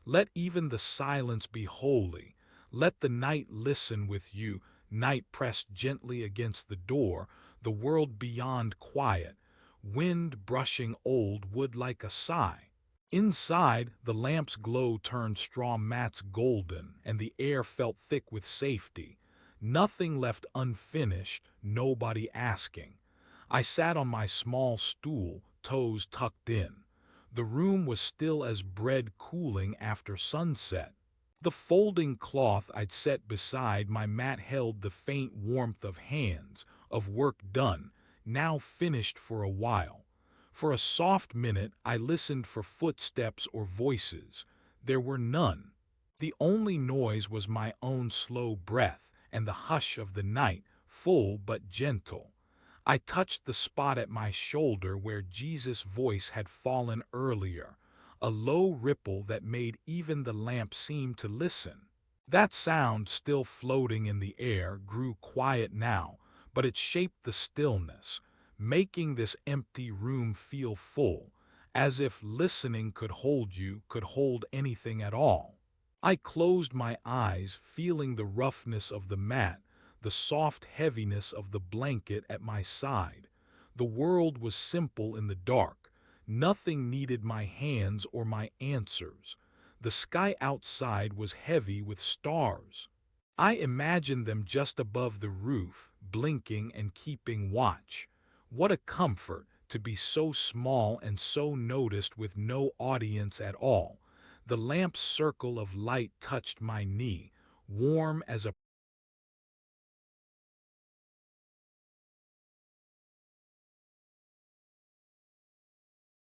Let even the silence be holy. Let the night listen with you, night pressed gently against the door, the world beyond quiet, wind brushing old wood like a sigh. Inside, the lamp's glow turned straw mats golden, and the air felt thick with safety. Nothing left unfinished, nobody asking. I sat on my small stool, toes tucked in. The room was still as bread cooling after sunset. The folding cloth I'd set beside my mat held the faint warmth of hands, of work done, now finished for a while. For a soft minute I listened for footsteps or voices. There were none. The only noise was my own slow breath and the hush of the night, full but gentle. I touched the spot at my shoulder where Jesus' voice had fallen earlier, a low ripple that made even the lamp seem to listen. That sound, still floating in the air, grew quiet now, but it shaped the stillness, making this empty room feel full, as if listening could hold you, could hold anything at all. I closed my eyes, feeling the roughness of the mat, the soft heaviness of the blanket at my side. The world was simple in the dark. Nothing needed my hands or my answers. The sky outside was heavy with stars. I imagined them just above the roof, blinking and keeping watch. What a comfort to be so small and so noticed with no audience at all. The lamp's circle of light touched my knee, warm as a